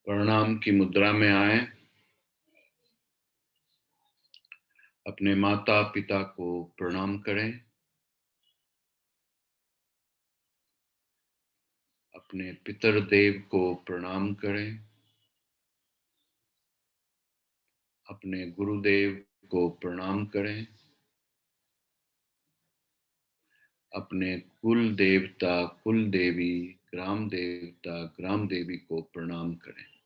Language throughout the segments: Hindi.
प्रणाम की मुद्रा में आए। अपने माता पिता को प्रणाम करें। अपने पितृदेव को प्रणाम करें। अपने गुरुदेव को प्रणाम करें। अपने कुल देवता, कुल देवी, ग्राम देवता, ग्राम देवी को प्रणाम करें।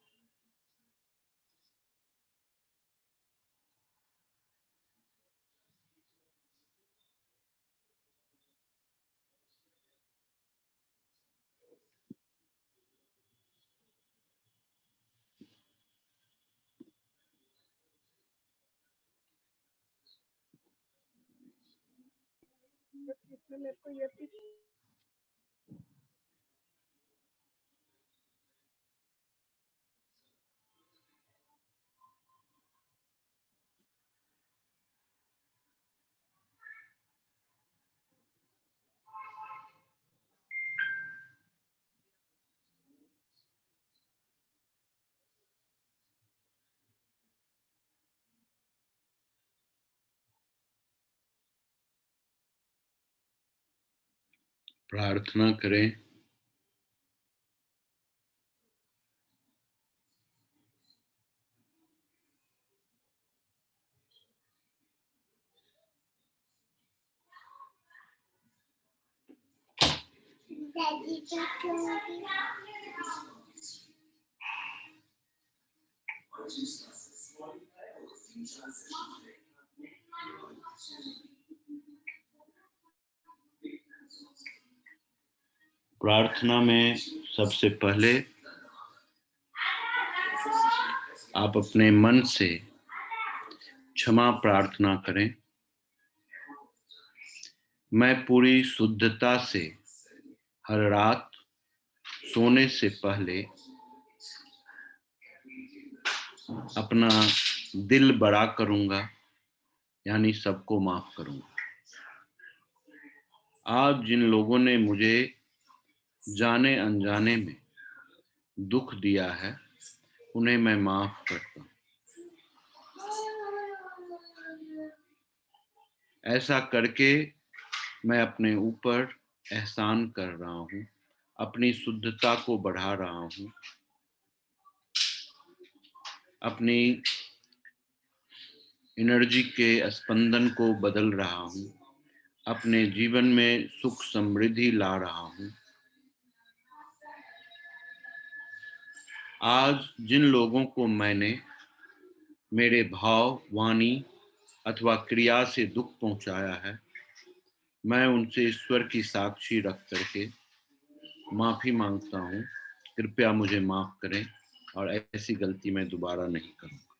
प्रार्थना करें। प्रार्थना में सबसे पहले आप अपने मन से क्षमा प्रार्थना करें। मैं पूरी शुद्धता से हर रात सोने से पहले अपना दिल बड़ा करूंगा, यानी सबको माफ करूंगा। आज जिन लोगों ने मुझे जाने अनजाने में दुख दिया है, उन्हें मैं माफ करता हूं। ऐसा करके मैं अपने ऊपर एहसान कर रहा हूं, अपनी शुद्धता को बढ़ा रहा हूं, अपनी एनर्जी के स्पंदन को बदल रहा हूं, अपने जीवन में सुख समृद्धि ला रहा हूं। आज जिन लोगों को मैंने मेरे भाव, वाणी अथवा क्रिया से दुख पहुंचाया है, मैं उनसे ईश्वर की साक्षी रख करके माफी मांगता हूं। कृपया मुझे माफ करें और ऐसी गलती मैं दोबारा नहीं करूंगा।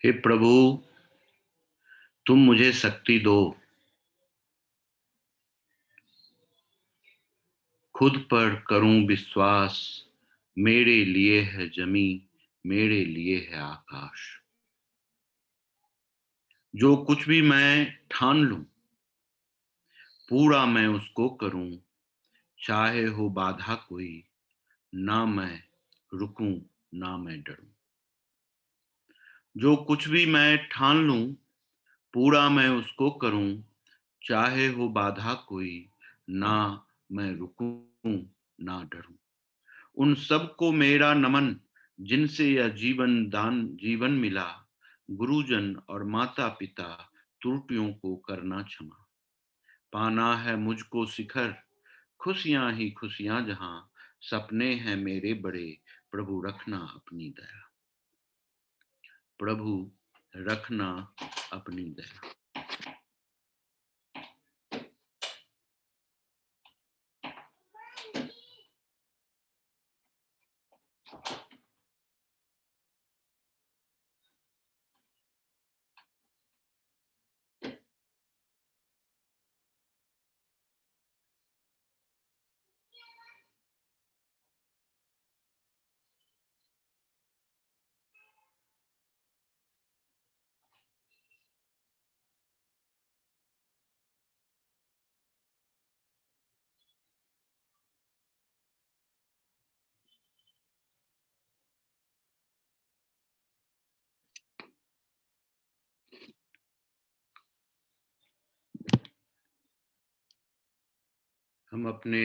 हे प्रभु, तुम मुझे शक्ति दो, खुद पर करूं विश्वास, मेरे लिए है जमी, मेरे लिए है आकाश। जो कुछ भी मैं ठान लूं, पूरा मैं उसको करूं, चाहे हो बाधा कोई, ना मैं रुकूं, ना मैं डरूं। जो कुछ भी मैं ठान लूं, पूरा मैं उसको करूं, चाहे हो बाधा कोई, ना मैं रुकूं, ना डरूं। उन सबको मेरा नमन, जिनसे यह जीवन मिला, गुरुजन और माता पिता, त्रुटियों को करना क्षमा। पाना है मुझको शिखर, खुशियां ही खुशियां जहां, सपने हैं मेरे बड़े, प्रभु रखना अपनी दया। प्रभु रखना अपनी दया। हम अपने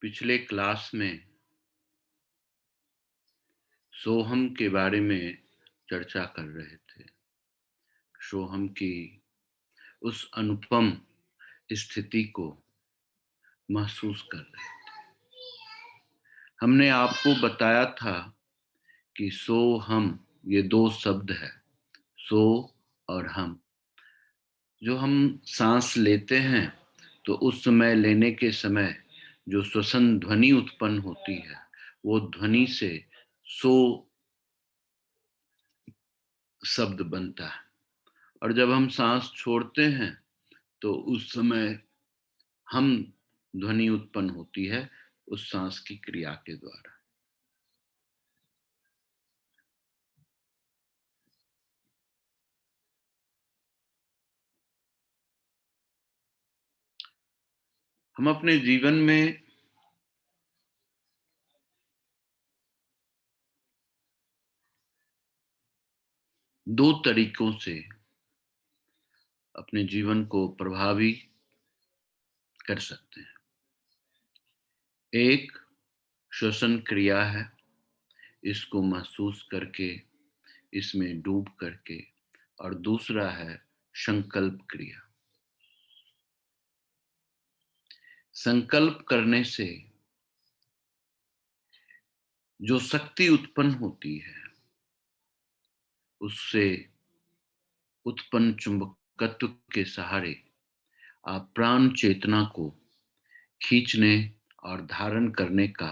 पिछले क्लास में सोहम के बारे में चर्चा कर रहे थे। सोहम की उस अनुपम स्थिति को महसूस कर रहे थे। हमने आपको बताया था कि सो हम, ये दो शब्द है, सो और हम। जो हम सांस लेते हैं तो उस समय, लेने के समय जो श्वसन ध्वनि उत्पन्न होती है, वो ध्वनि से सो शब्द बनता है। और जब हम सांस छोड़ते हैं तो उस समय हम ध्वनि उत्पन्न होती है, उस सांस की क्रिया के द्वारा। हम अपने जीवन में दो तरीकों से अपने जीवन को प्रभावी कर सकते हैं। एक श्वसन क्रिया है, इसको महसूस करके, इसमें डूब करके। और दूसरा है संकल्प क्रिया। संकल्प करने से जो शक्ति उत्पन्न होती है, उससे उत्पन्न चुंबकत्व के सहारे आप प्राण चेतना को खींचने और धारण करने का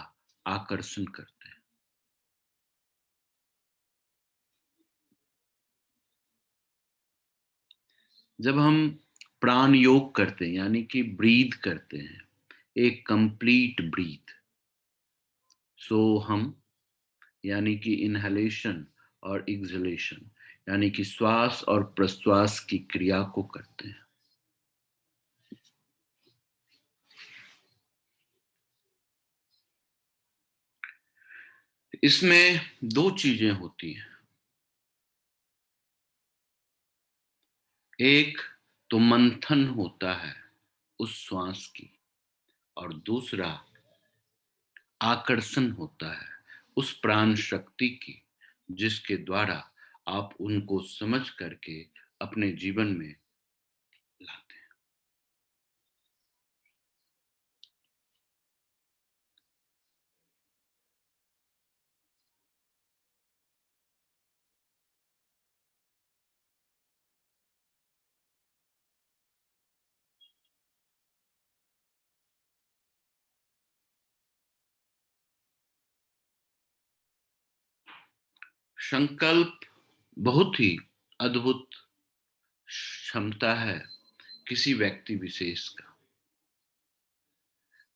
आकर्षण करते हैं। जब हम प्राण योग करते हैं, यानी कि ब्रीथ करते हैं, एक कंप्लीट ब्रीथ, सो हम, यानी कि इनहेलेशन और एक्सहेलेशन, यानी कि श्वास और प्रश्वास की क्रिया को करते हैं। इसमें दो चीजें होती हैं। एक तो मंथन होता है उस श्वास की, और दूसरा आकर्षण होता है उस प्राण शक्ति की, जिसके द्वारा आप उनको समझ करके अपने जीवन में लाते हैं। संकल्प बहुत ही अद्भुत क्षमता है किसी व्यक्ति विशेष का।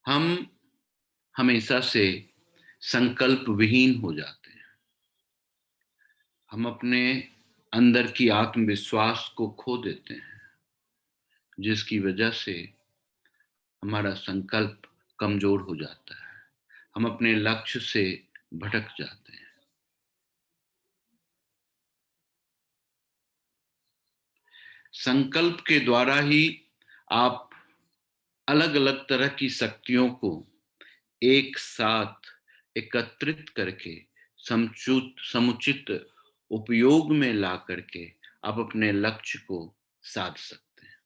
हम हमेशा से संकल्प विहीन हो जाते हैं। हम अपने अंदर की आत्मविश्वास को खो देते हैं, जिसकी वजह से हमारा संकल्प कमजोर हो जाता है। हम अपने लक्ष्य से भटक जाते हैं। संकल्प के द्वारा ही आप अलग अलग तरह की शक्तियों को एक साथ एकत्रित करके समुचित उपयोग में ला करके आप अपने लक्ष्य को साध सकते हैं।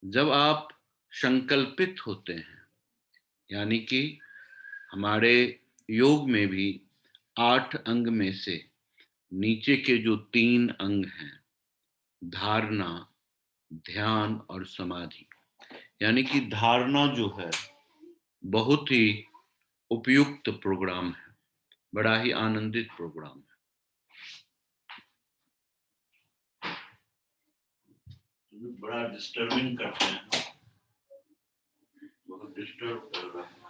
जब आप संकल्पित होते हैं, यानी कि हमारे योग में भी 8 अंग में से नीचे के जो 3 अंग हैं, धारणा, ध्यान और समाधि, यानी कि धारणा जो है बहुत ही उपयुक्त प्रोग्राम है, बड़ा ही आनंदित प्रोग्राम है। बड़ा डिस्टर्बिंग करते हैं, बहुत डिस्टर्ब कर रहा है।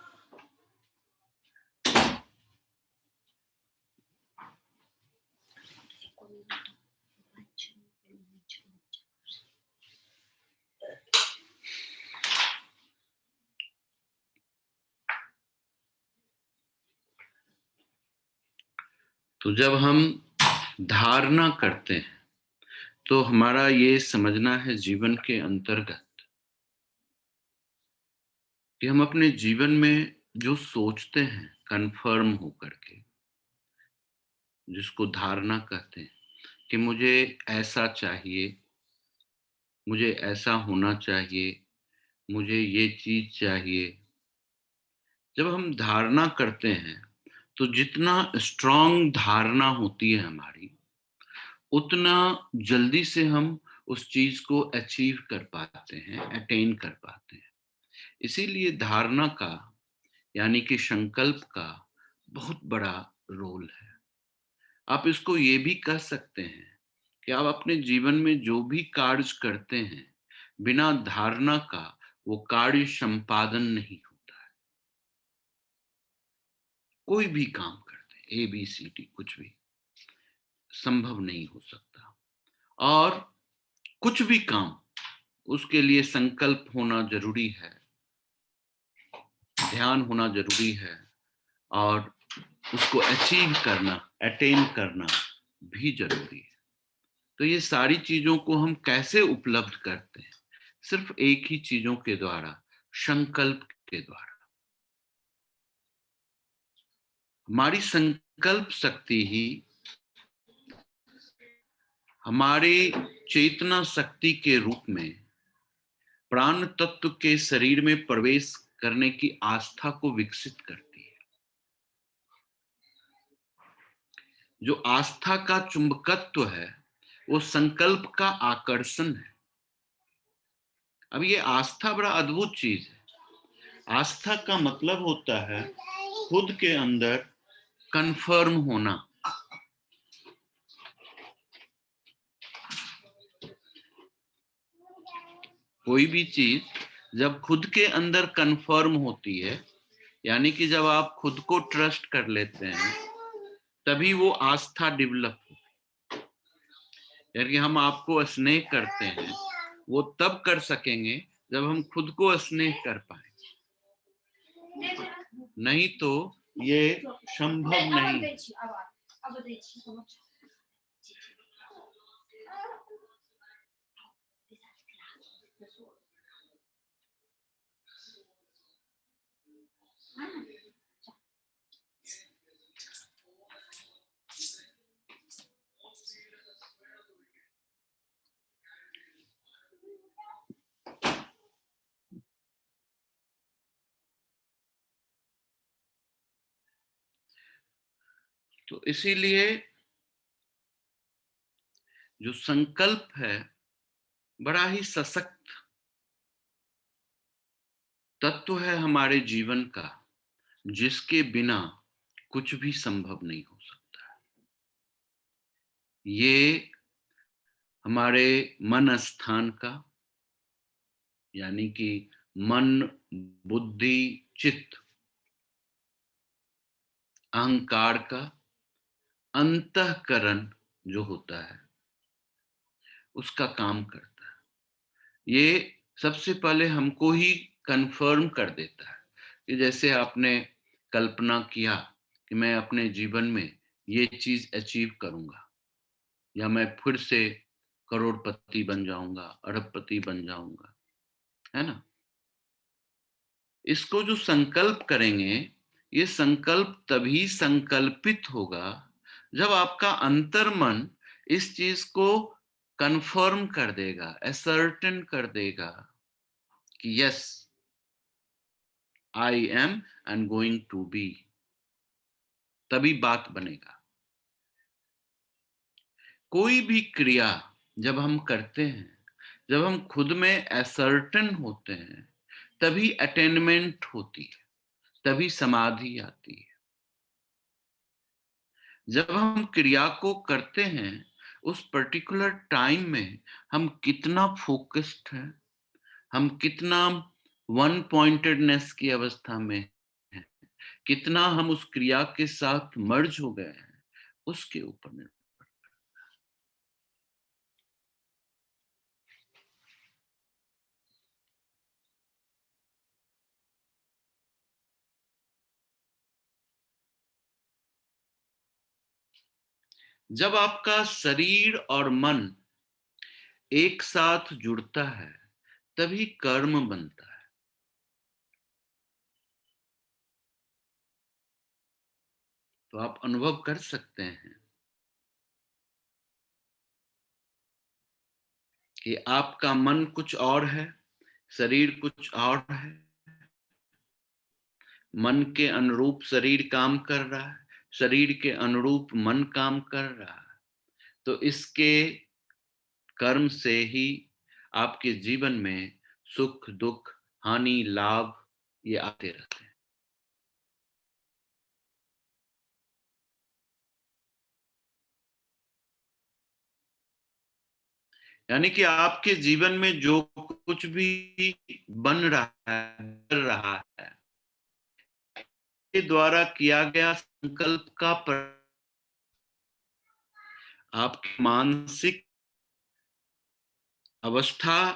तो जब हम धारणा करते हैं तो हमारा ये समझना है जीवन के अंतर्गत कि हम अपने जीवन में जो सोचते हैं कन्फर्म होकर के, जिसको धारणा कहते हैं कि मुझे ऐसा चाहिए, मुझे ऐसा होना चाहिए, मुझे ये चीज चाहिए। जब हम धारणा करते हैं तो जितना स्ट्रांग धारणा होती है हमारी, उतना जल्दी से हम उस चीज को अचीव कर पाते हैं, अटेन कर पाते हैं। इसीलिए धारणा का, यानी कि संकल्प का बहुत बड़ा रोल है। आप इसको ये भी कह सकते हैं कि आप अपने जीवन में जो भी कार्य करते हैं, बिना धारणा का वो कार्य संपादन नहीं होता है। कोई भी काम करते हैं, ABCD कुछ भी संभव नहीं हो सकता। और कुछ भी काम, उसके लिए संकल्प होना जरूरी है, ध्यान होना जरूरी है, और उसको अचीव करना, अटेन करना भी जरूरी है। तो ये सारी चीजों को हम कैसे उपलब्ध करते हैं? सिर्फ एक ही चीजों के द्वारा, संकल्प के द्वारा। हमारी संकल्प शक्ति ही हमारे चेतना शक्ति के रूप में प्राण तत्व के शरीर में प्रवेश करने की आस्था को विकसित करती है। जो आस्था का चुंबकत्व है वो संकल्प का आकर्षण है। अब ये आस्था बड़ा अद्भुत चीज है। आस्था का मतलब होता है खुद के अंदर कन्फर्म होना। कोई भी चीज जब खुद के अंदर कन्फर्म होती है, यानी कि जब आप खुद को ट्रस्ट कर लेते हैं, तभी वो आस्था डेवलप होती है। यानी हम आपको स्नेह करते हैं, वो तब कर सकेंगे जब हम खुद को स्नेह कर पाए, नहीं तो ये संभव नहीं। तो इसीलिए जो संकल्प है बड़ा ही सशक्त तत्व है हमारे जीवन का, जिसके बिना कुछ भी संभव नहीं हो सकता। ये हमारे मन स्थान का, यानी कि मन, बुद्धि, चित्त, अहंकार का अंतःकरण जो होता है, उसका काम करता है। ये सबसे पहले हमको ही कंफर्म कर देता है कि जैसे आपने कल्पना किया कि मैं अपने जीवन में ये चीज अचीव करूंगा, या मैं फिर से करोड़पति बन जाऊंगा, अरबपति बन जाऊंगा, है ना। इसको जो संकल्प करेंगे, ये संकल्प तभी संकल्पित होगा जब आपका अंतर्मन इस चीज को कंफर्म कर देगा, असर्टेन कर देगा कि yes, I am and going to be. तभी बात बनेगा। कोई भी क्रिया जब हम करते हैं, जब हम खुद में असर्टेन होते हैं, तभी अटेनमेंट होती है, तभी समाधि आती है। जब हम क्रिया को करते हैं, उस पर्टिकुलर टाइम में हम कितना फोकस्ड हैं, हम कितना वन पॉइंटेडनेस की अवस्था में हैं, कितना हम उस क्रिया के साथ मर्ज हो गए हैं, उसके ऊपर निर्भर। जब आपका शरीर और मन एक साथ जुड़ता है, तभी कर्म बनता है। तो आप अनुभव कर सकते हैं कि आपका मन कुछ और है, शरीर कुछ और है। मन के अनुरूप शरीर काम कर रहा है, शरीर के अनुरूप मन काम कर रहा है। तो इसके कर्म से ही आपके जीवन में सुख, दुख, हानि, लाभ ये आते रहते हैं। यानी कि आपके जीवन में जो कुछ भी बन रहा है, कर रहा है, के द्वारा किया गया संकल्प का आपकी मानसिक अवस्था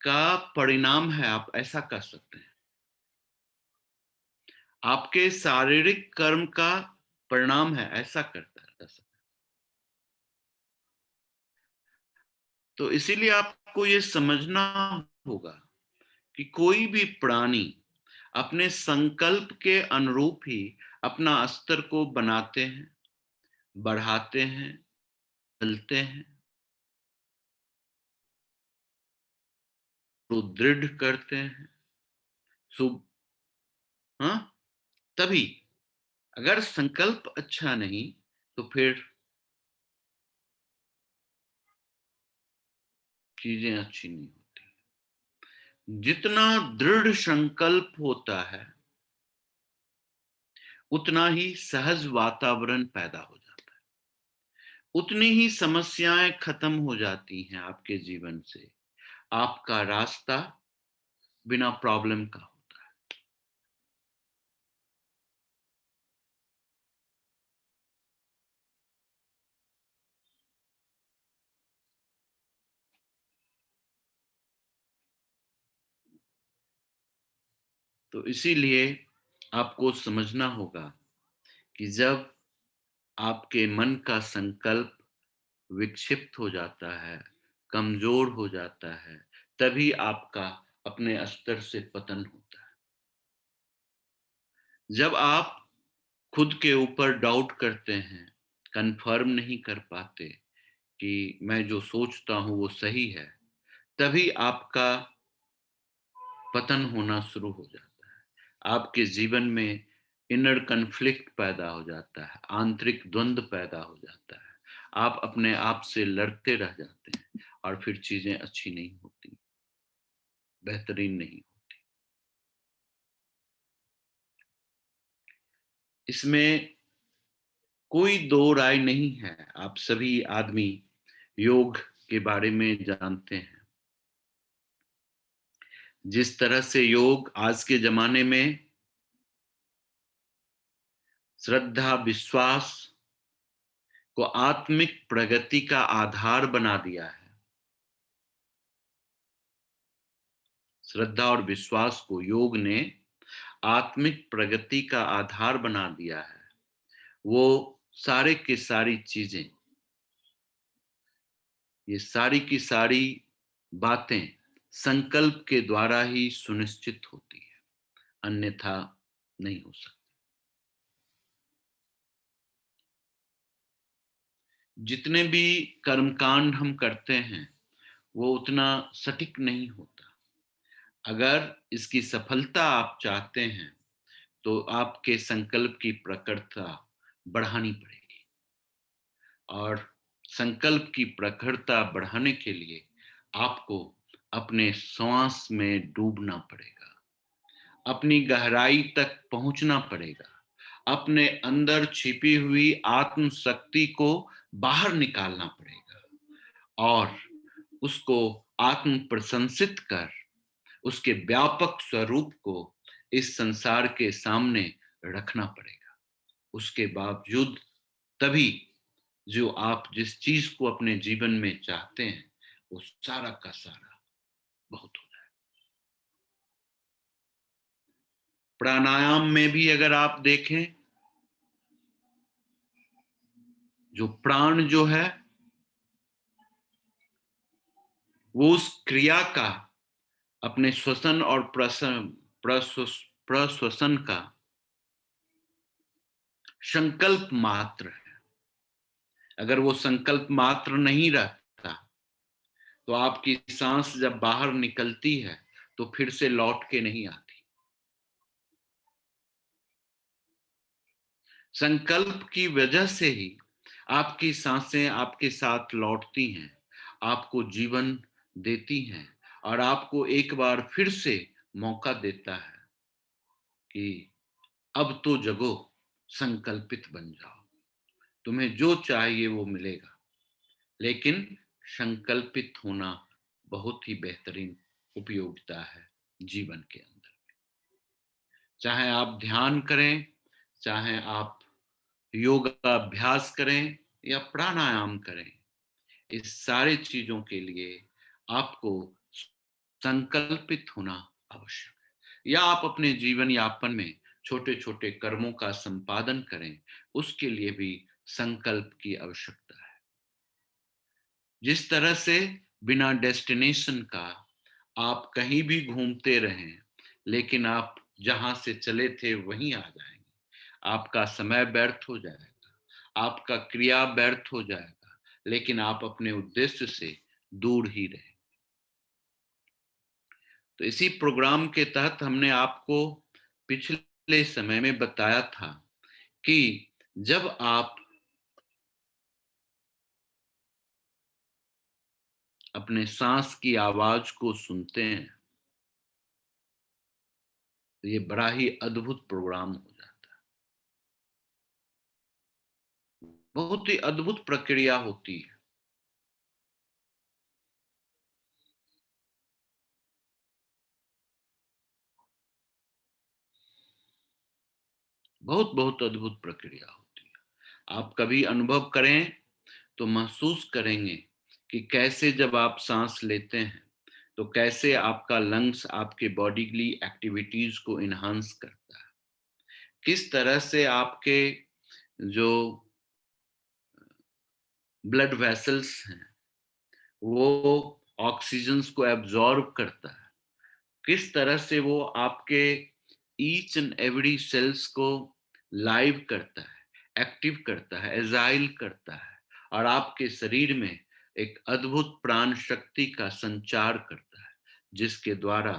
का परिणाम है, आप ऐसा कर सकते हैं। आपके शारीरिक कर्म का परिणाम है, ऐसा कर सकते हैं। तो इसीलिए आपको ये समझना होगा कि कोई भी प्राणी अपने संकल्प के अनुरूप ही अपना स्तर को बनाते हैं, बढ़ाते हैं, बदलते हैं, सुदृढ़ करते हैं। सुब हाँ, तभी अगर संकल्प अच्छा नहीं, तो फिर चीजें अच्छी नहीं होती। जितना दृढ़ संकल्प होता है, उतना ही सहज वातावरण पैदा हो जाता है, उतनी ही समस्याएं खत्म हो जाती हैं आपके जीवन से। आपका रास्ता बिना प्रॉब्लम का होता है। तो इसीलिए आपको समझना होगा कि जब आपके मन का संकल्प विक्षिप्त हो जाता है, कमजोर हो जाता है, तभी आपका अपने स्तर से पतन होता है। जब आप खुद के ऊपर डाउट करते हैं, कंफर्म नहीं कर पाते कि मैं जो सोचता हूं वो सही है, तभी आपका पतन होना शुरू हो जाता है। आपके जीवन में इनर कन्फ्लिक्ट पैदा हो जाता है, आंतरिक द्वंद्व पैदा हो जाता है। आप अपने आप से लड़ते रह जाते हैं और फिर चीजें अच्छी नहीं होती, बेहतरीन नहीं होती। इसमें कोई दो राय नहीं है। आप सभी आदमी योग के बारे में जानते हैं। जिस तरह से योग आज के जमाने में श्रद्धा, विश्वास को आत्मिक प्रगति का आधार बना दिया है, श्रद्धा और विश्वास को योग ने आत्मिक प्रगति का आधार बना दिया है। वो सारे की सारी चीजें, ये सारी की सारी बातें संकल्प के द्वारा ही सुनिश्चित होती है, अन्यथा नहीं हो सकती। जितने भी कर्मकांड हम करते हैं वो उतना सटीक नहीं होता। अगर इसकी सफलता आप चाहते हैं तो आपके संकल्प की प्रखरता बढ़ानी पड़ेगी, और संकल्प की प्रखरता बढ़ाने के लिए आपको अपने श्वास में डूबना पड़ेगा, अपनी गहराई तक पहुंचना पड़ेगा, अपने अंदर छिपी हुई आत्म शक्ति को बाहर निकालना पड़ेगा और उसको आत्म प्रशंसित कर उसके व्यापक स्वरूप को इस संसार के सामने रखना पड़ेगा। उसके बावजूद तभी जो आप जिस चीज को अपने जीवन में चाहते हैं वो सारा का सारा बहुत हो जाए। प्राणायाम में भी अगर आप देखें, जो प्राण जो है वो उस क्रिया का, अपने श्वसन और प्रश्वसन का संकल्प मात्र है। अगर वो संकल्प मात्र नहीं रहता तो आपकी सांस जब बाहर निकलती है तो फिर से लौट के नहीं आती। संकल्प की वजह से ही आपकी सांसें आपके साथ लौटती हैं, आपको जीवन देती हैं और आपको एक बार फिर से मौका देता है कि अब तो जगो, संकल्पित बन जाओ, तुम्हें जो चाहिए वो मिलेगा। लेकिन संकल्पित होना बहुत ही बेहतरीन उपयोगिता है जीवन के अंदर। चाहे आप ध्यान करें, चाहे आप योगा अभ्यास करें या प्राणायाम करें, इस सारे चीजों के लिए आपको संकल्पित होना आवश्यक है। या आप अपने जीवन यापन में छोटे छोटे कर्मों का संपादन करें, उसके लिए भी संकल्प की आवश्यकता है। जिस तरह से बिना डेस्टिनेशन का आप कहीं भी घूमते रहें लेकिन आप जहां से चले थे वहीं आ जाएंगे, आपका समय व्यर्थ हो जाएगा, आपका क्रिया व्यर्थ हो जाएगा, लेकिन आप अपने उद्देश्य से दूर ही रहे। तो इसी प्रोग्राम के तहत हमने आपको पिछले समय में बताया था कि जब आप अपने सांस की आवाज को सुनते हैं तो ये बड़ा ही अद्भुत प्रोग्राम हो जाता है। बहुत ही अद्भुत प्रक्रिया होती है। बहुत बहुत अद्भुत प्रक्रिया होती है। आप कभी अनुभव करें तो महसूस करेंगे कि कैसे जब आप सांस लेते हैं तो कैसे आपका लंग्स आपके बॉडीली एक्टिविटीज को इनहांस करता है, किस तरह से आपके जो ब्लड वेसल्स हैं वो ऑक्सीजन को एब्जॉर्ब करता है, किस तरह से वो आपके ईच एंड एवरी सेल्स को लाइव करता है, एक्टिव करता है, एजाइल करता है और आपके शरीर में एक अद्भुत प्राण शक्ति का संचार करता है, जिसके द्वारा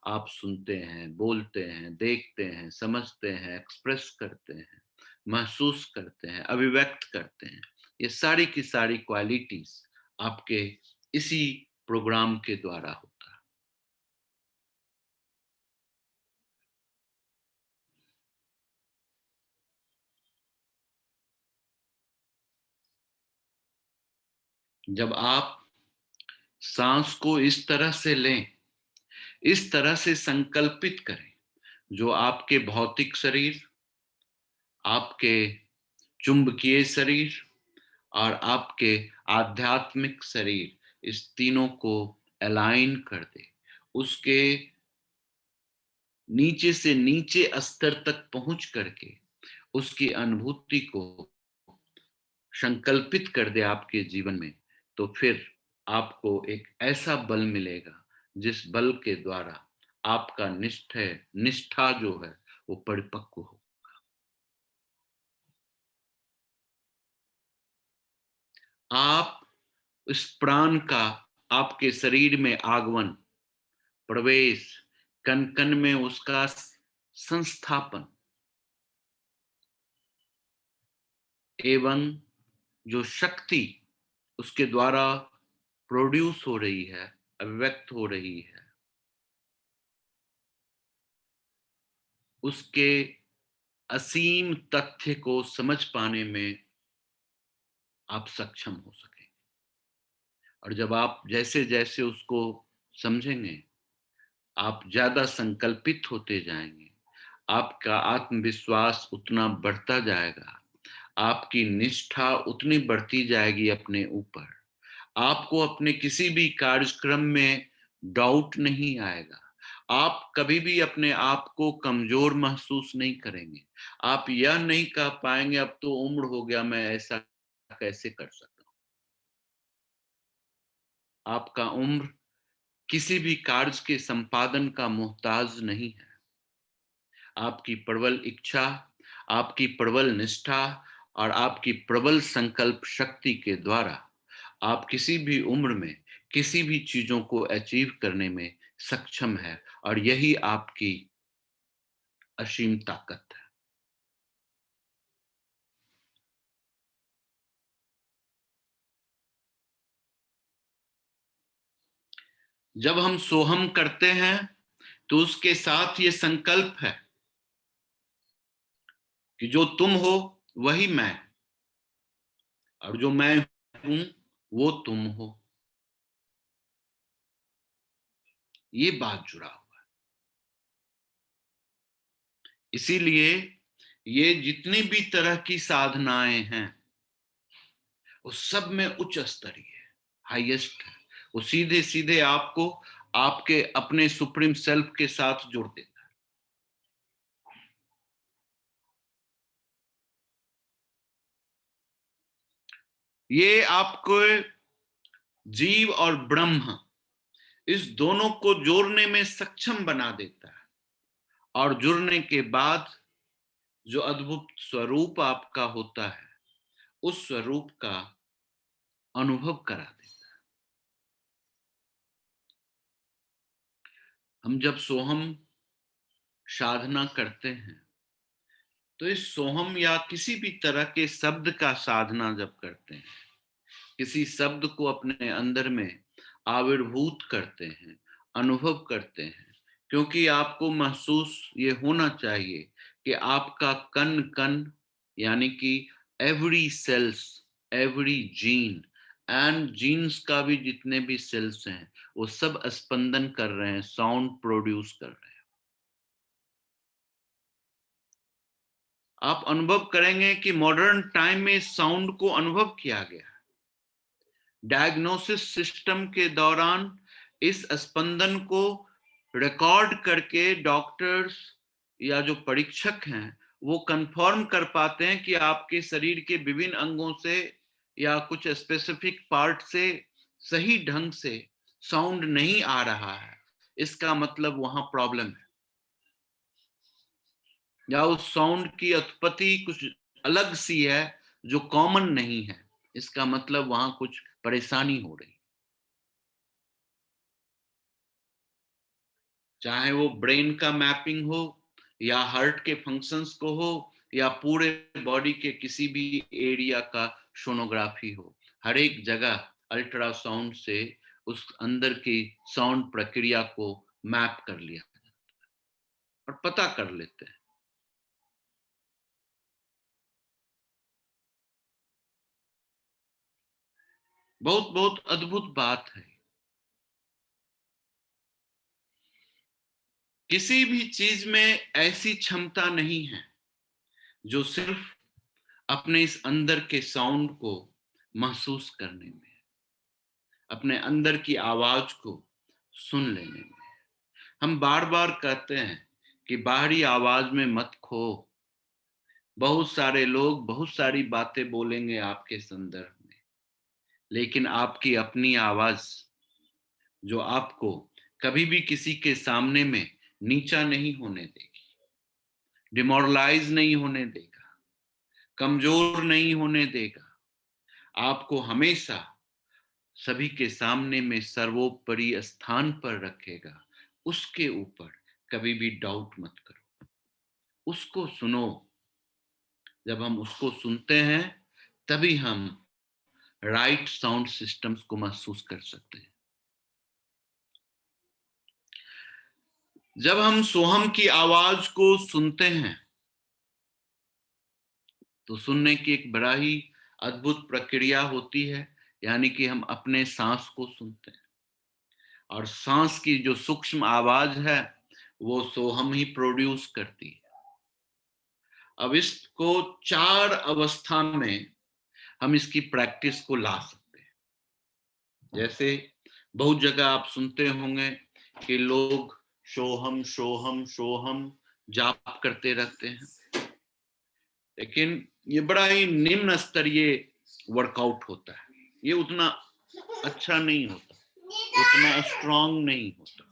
आप सुनते हैं, बोलते हैं, देखते हैं, समझते हैं, एक्सप्रेस करते हैं, महसूस करते हैं, अभिव्यक्त करते हैं। ये सारी की सारी क्वालिटीज आपके इसी प्रोग्राम के द्वारा होता है। जब आप सांस को इस तरह से लें, इस तरह से संकल्पित करें, जो आपके भौतिक शरीर, आपके चुंबकीय शरीर और आपके आध्यात्मिक शरीर, इस तीनों को अलाइन कर दे, उसके नीचे से नीचे स्तर तक पहुंच करके उसकी अनुभूति को संकल्पित कर दे आपके जीवन में, तो फिर आपको एक ऐसा बल मिलेगा जिस बल के द्वारा आपका निष्ठा जो है वो परिपक्व हो। आप इस प्राण का आपके शरीर में आगमन, प्रवेश, कण कण में उसका संस्थापन एवं जो शक्ति उसके द्वारा प्रोड्यूस हो रही है, अभिव्यक्त हो रही है, उसके असीम तथ्य को समझ पाने में आप सक्षम हो सकें। और जब आप जैसे जैसे उसको समझेंगे, आप ज्यादा संकल्पित होते जाएंगे, आपका आत्मविश्वास उतना बढ़ता जाएगा, आपकी निष्ठा उतनी बढ़ती जाएगी अपने ऊपर, आपको अपने किसी भी कार्यक्रम में डाउट नहीं आएगा, आप कभी भी अपने आप को कमजोर महसूस नहीं करेंगे, आप यह नहीं कह पाएंगे अब तो उम्र हो गया, मैं ऐसा कैसे कर सकता हूं। आपका उम्र किसी भी कार्य के संपादन का मोहताज नहीं है। आपकी प्रबल इच्छा, आपकी प्रबल निष्ठा और आपकी प्रबल संकल्प शक्ति के द्वारा आप किसी भी उम्र में किसी भी चीजों को अचीव करने में सक्षम है, और यही आपकी असीम ताकत है। जब हम सोहम करते हैं तो उसके साथ ये संकल्प है कि जो तुम हो वही मैं, और जो मैं हूं वो तुम हो। ये बात जुड़ा हुआ है। इसीलिए ये जितनी भी तरह की साधनाएं हैं वो सब में उच्च स्तरीय है, हाईएस्ट है। वो सीधे सीधे आपको आपके अपने सुप्रीम सेल्फ के साथ जोड़ देता है। ये आपको जीव और ब्रह्म इस दोनों को जोड़ने में सक्षम बना देता है, और जुड़ने के बाद जो अद्भुत स्वरूप आपका होता है उस स्वरूप का अनुभव करा देता है। हम जब सोहम साधना करते हैं तो इस सोहम या किसी भी तरह के शब्द का साधना जब करते हैं, किसी शब्द को अपने अंदर में आविर्भूत करते हैं, अनुभव करते हैं, क्योंकि आपको महसूस ये होना चाहिए कि आपका कण कण, यानी कि every cells, every gene and genes का भी जितने भी सेल्स हैं वो सब स्पंदन कर रहे हैं, साउंड प्रोड्यूस कर रहे हैं। आप अनुभव करेंगे कि मॉडर्न टाइम में साउंड को अनुभव किया गया। डायग्नोसिस सिस्टम के दौरान इस स्पंदन को रिकॉर्ड करके डॉक्टर्स या जो परीक्षक हैं वो कंफर्म कर पाते हैं कि आपके शरीर के विभिन्न अंगों से या कुछ स्पेसिफिक पार्ट से सही ढंग से साउंड नहीं आ रहा है। इसका मतलब वहां प्रॉब्लम है, या उस साउंड की उत्पत्ति कुछ अलग सी है जो कॉमन नहीं है। इसका मतलब वहां कुछ परेशानी हो रही, चाहे वो ब्रेन का मैपिंग हो या हार्ट के फंक्शंस को हो या पूरे बॉडी के किसी भी एरिया का सोनोग्राफी हो। हर एक जगह अल्ट्रासाउंड से उस अंदर की साउंड प्रक्रिया को मैप कर लिया और पता कर लेते हैं। बहुत बहुत अद्भुत बात है। किसी भी चीज में ऐसी क्षमता नहीं है जो सिर्फ अपने इस अंदर के साउंड को महसूस करने में, अपने अंदर की आवाज को सुन लेने में। हम बार बार कहते हैं कि बाहरी आवाज में मत खो। बहुत सारे लोग बहुत सारी बातें बोलेंगे आपके संदर्भ में, लेकिन आपकी अपनी आवाज जो आपको कभी भी किसी के सामने में नीचा नहीं होने देगी, डिमोरलाइज नहीं होने देगा, कमजोर नहीं होने देगा, आपको हमेशा सभी के सामने में सर्वोपरि स्थान पर रखेगा। उसके ऊपर कभी भी डाउट मत करो, उसको सुनो। जब हम उसको सुनते हैं तभी हम राइट साउंड सिस्टम्स को महसूस कर सकते हैं। जब हम सोहम की आवाज को सुनते हैं तो सुनने की एक बड़ा ही अद्भुत प्रक्रिया होती है, यानी कि हम अपने सांस को सुनते हैं और सांस की जो सूक्ष्म आवाज है वो सोहम ही प्रोड्यूस करती है। अब इसको 4 अवस्था में हम इसकी प्रैक्टिस को ला सकते हैं। जैसे बहुत जगह आप सुनते होंगे कि लोग सोहम सोहम सोहम जाप करते रहते हैं, लेकिन ये बड़ा ही निम्न स्तरीय वर्कआउट होता है। ये उतना अच्छा नहीं होता, उतना स्ट्रांग नहीं होता।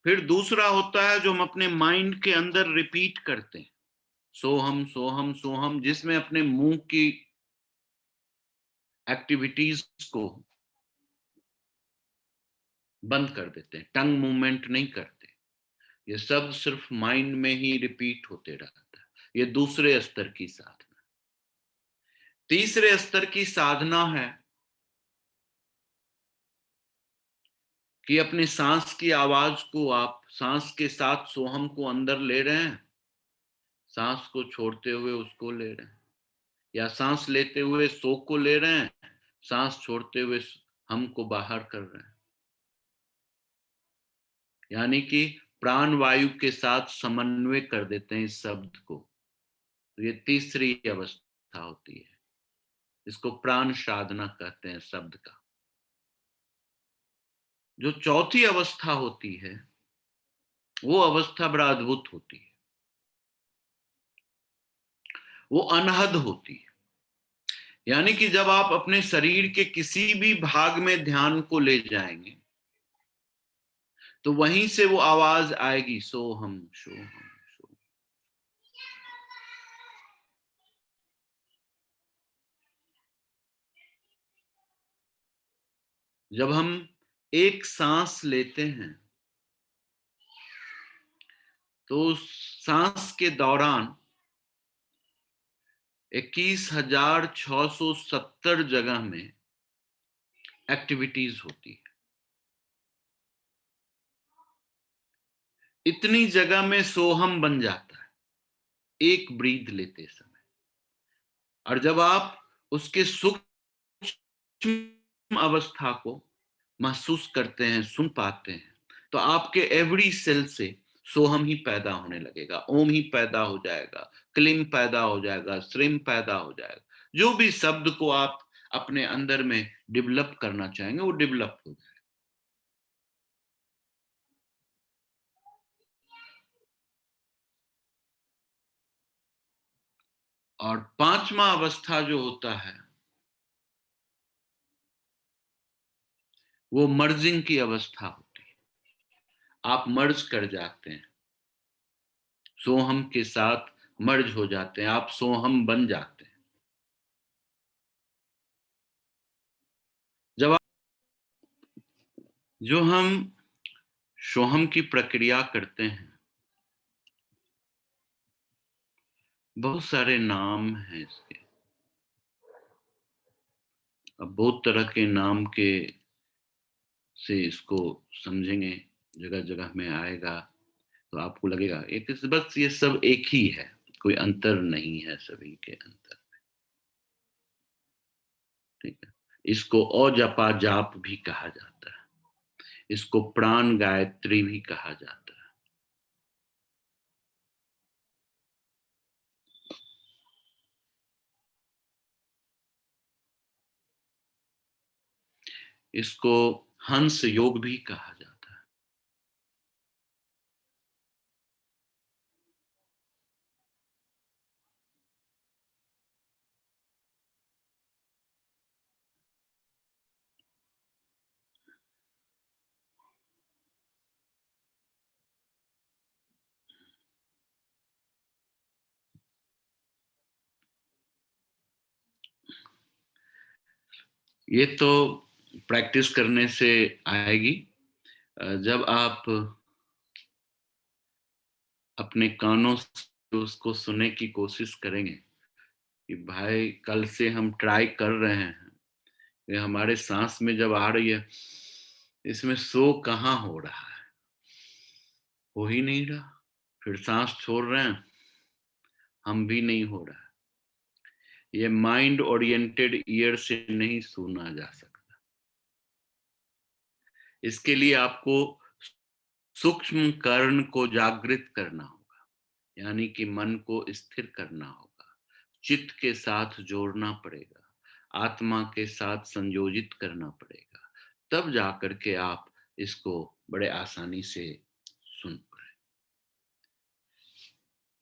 फिर दूसरा होता है जो हम अपने माइंड के अंदर रिपीट करते हैं, सोहम सोहम सोहम, जिसमें अपने मुंह की एक्टिविटीज को बंद कर देते हैं, टंग मूवमेंट नहीं करते। ये सब सिर्फ माइंड में ही रिपीट होते रहता है। ये दूसरे स्तर की साधना। तीसरे स्तर की साधना है कि अपनी सांस की आवाज को आप सांस के साथ सोहम को अंदर ले रहे हैं, सांस को छोड़ते हुए उसको ले रहे हैं, या सांस लेते हुए सो को ले रहे हैं, सांस छोड़ते हुए हम को बाहर कर रहे हैं। यानी कि प्राण वायु के साथ समन्वय कर देते हैं इस शब्द को। तो ये तीसरी अवस्था होती है, इसको प्राण साधना कहते हैं शब्द का। जो चौथी अवस्था होती है वो अवस्था बड़ा अद्भुत होती है, वो अनहद होती है। यानी कि जब आप अपने शरीर के किसी भी भाग में ध्यान को ले जाएंगे तो वहीं से वो आवाज आएगी, सोहम सोहम सोहम। जब हम एक सांस लेते हैं तो सांस के दौरान 21,670 जगह में एक्टिविटीज होती है। इतनी जगह में सोहम बन जाता है एक ब्रीथ लेते समय। और जब आप उसके सूक्ष्म अवस्था को महसूस करते हैं, सुन पाते हैं, तो आपके एवरी सेल से सोहम ही पैदा होने लगेगा, ओम ही पैदा हो जाएगा, क्लीम पैदा हो जाएगा, श्रीम पैदा हो जाएगा। जो भी शब्द को आप अपने अंदर में डेवलप करना चाहेंगे वो डेवलप हो जाएगा। और पांचवा अवस्था जो होता है वो मर्जिंग की अवस्था होती है। आप मर्ज कर जाते हैं, सोहम के साथ मर्ज हो जाते हैं, आप सोहम बन जाते हैं। जब आप जो हम सोहम की प्रक्रिया करते हैं, बहुत सारे नाम हैं इसके। अब बहुत तरह के नाम के से इसको समझेंगे, जगह जगह में आएगा तो आपको लगेगा एक बस ये सब एक ही है, कोई अंतर नहीं है सभी के अंतर। ठीक है। इसको औजपा जाप भी कहा जाता है, इसको प्राण गायत्री भी कहा जाता है। इसको हंस योग भी कहा जाता है। ये तो प्रैक्टिस करने से आएगी। जब आप अपने कानों से उसको सुनने की कोशिश करेंगे कि भाई कल से हम ट्राई कर रहे हैं, ये हमारे सांस में जब आ रही है, इसमें सो कहाँ हो रहा है, हो ही नहीं रहा। फिर सांस छोड़ रहे हैं, हम भी नहीं हो रहा। ये माइंड ओरिएंटेड ईयर से नहीं सुना जा सकता। इसके लिए आपको सूक्ष्म कर्ण को जागृत करना होगा, यानी कि मन को स्थिर करना होगा, चित्त के साथ जोड़ना पड़ेगा, आत्मा के साथ संयोजित करना पड़ेगा, तब जाकर के आप इसको बड़े आसानी से सुन पाए।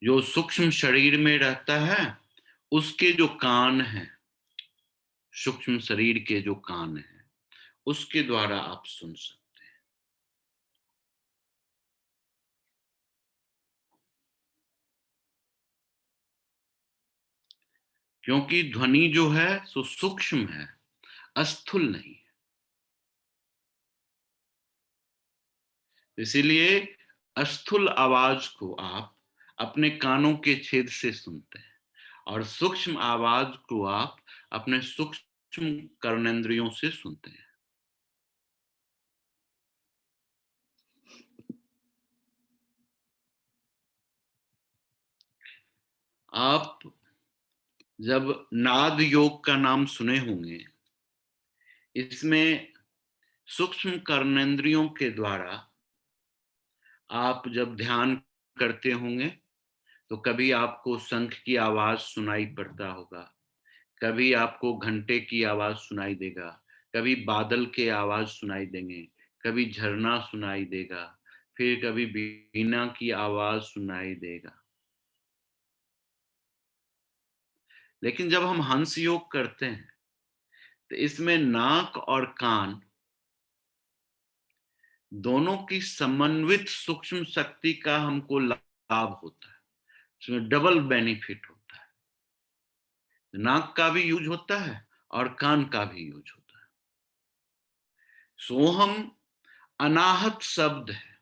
जो सूक्ष्म शरीर में रहता है उसके जो कान हैं, सूक्ष्म शरीर के जो कान हैं, उसके द्वारा आप सुन सकते। क्योंकि ध्वनि जो है सो सूक्ष्म है, अस्थूल नहीं है। इसीलिए अस्थूल आवाज को आप अपने कानों के छेद से सुनते हैं और सूक्ष्म आवाज को आप अपने सूक्ष्म कर्णेंद्रियों से सुनते हैं। आप जब नाद योग का नाम सुने होंगे, इसमें सूक्ष्म कर्णेंद्रियों के द्वारा आप जब ध्यान करते होंगे तो कभी आपको शंख की आवाज सुनाई पड़ता होगा, कभी आपको घंटे की आवाज सुनाई देगा, कभी बादल के आवाज सुनाई देंगे, कभी झरना सुनाई देगा, फिर कभी बीना की आवाज सुनाई देगा। लेकिन जब हम हंस योग करते हैं तो इसमें नाक और कान दोनों की समन्वित सूक्ष्म शक्ति का हमको लाभ होता है। इसमें डबल बेनिफिट होता है, नाक का भी यूज होता है और कान का भी यूज होता है। सोहम अनाहत शब्द है,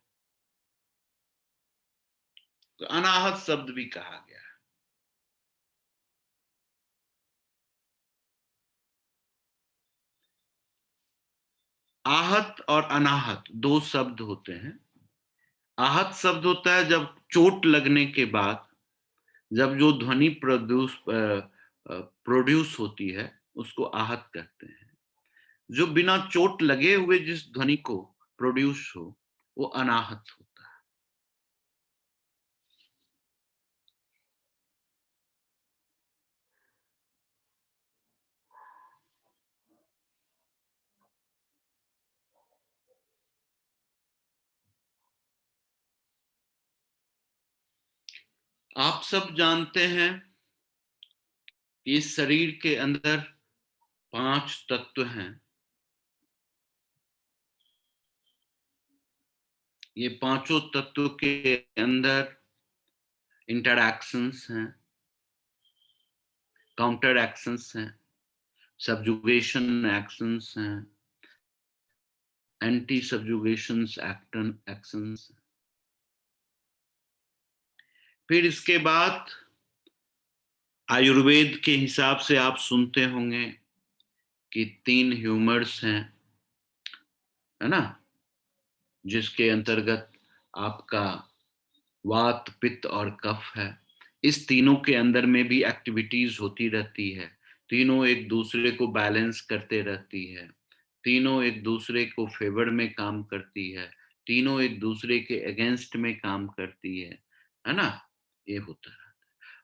तो अनाहत शब्द भी कहा गया है। आहत और अनाहत दो शब्द होते हैं। आहत शब्द होता है जब चोट लगने के बाद जब जो ध्वनि प्रोड्यूस होती है उसको आहत कहते हैं। जो बिना चोट लगे हुए जिस ध्वनि को प्रोड्यूस हो वो अनाहत होता है। आप सब जानते हैं कि इस शरीर के अंदर 5 तत्व हैं। ये पांचों तत्व के अंदर इंटरैक्शंस हैं, काउंटर एक्शंस हैं, सबजुगेशन एक्शंस हैं, एंटी सबजुगेशंस एक्शंस। फिर इसके बाद आयुर्वेद के हिसाब से आप सुनते होंगे कि 3 ह्यूमर्स हैं, है ना, जिसके अंतर्गत आपका वात, पित्त और कफ है। इस तीनों के अंदर में भी एक्टिविटीज होती रहती है। तीनों एक दूसरे को बैलेंस करते रहती है, तीनों एक दूसरे को फेवर में काम करती है, तीनों एक दूसरे के अगेंस्ट में काम करती है ना? ये होता है।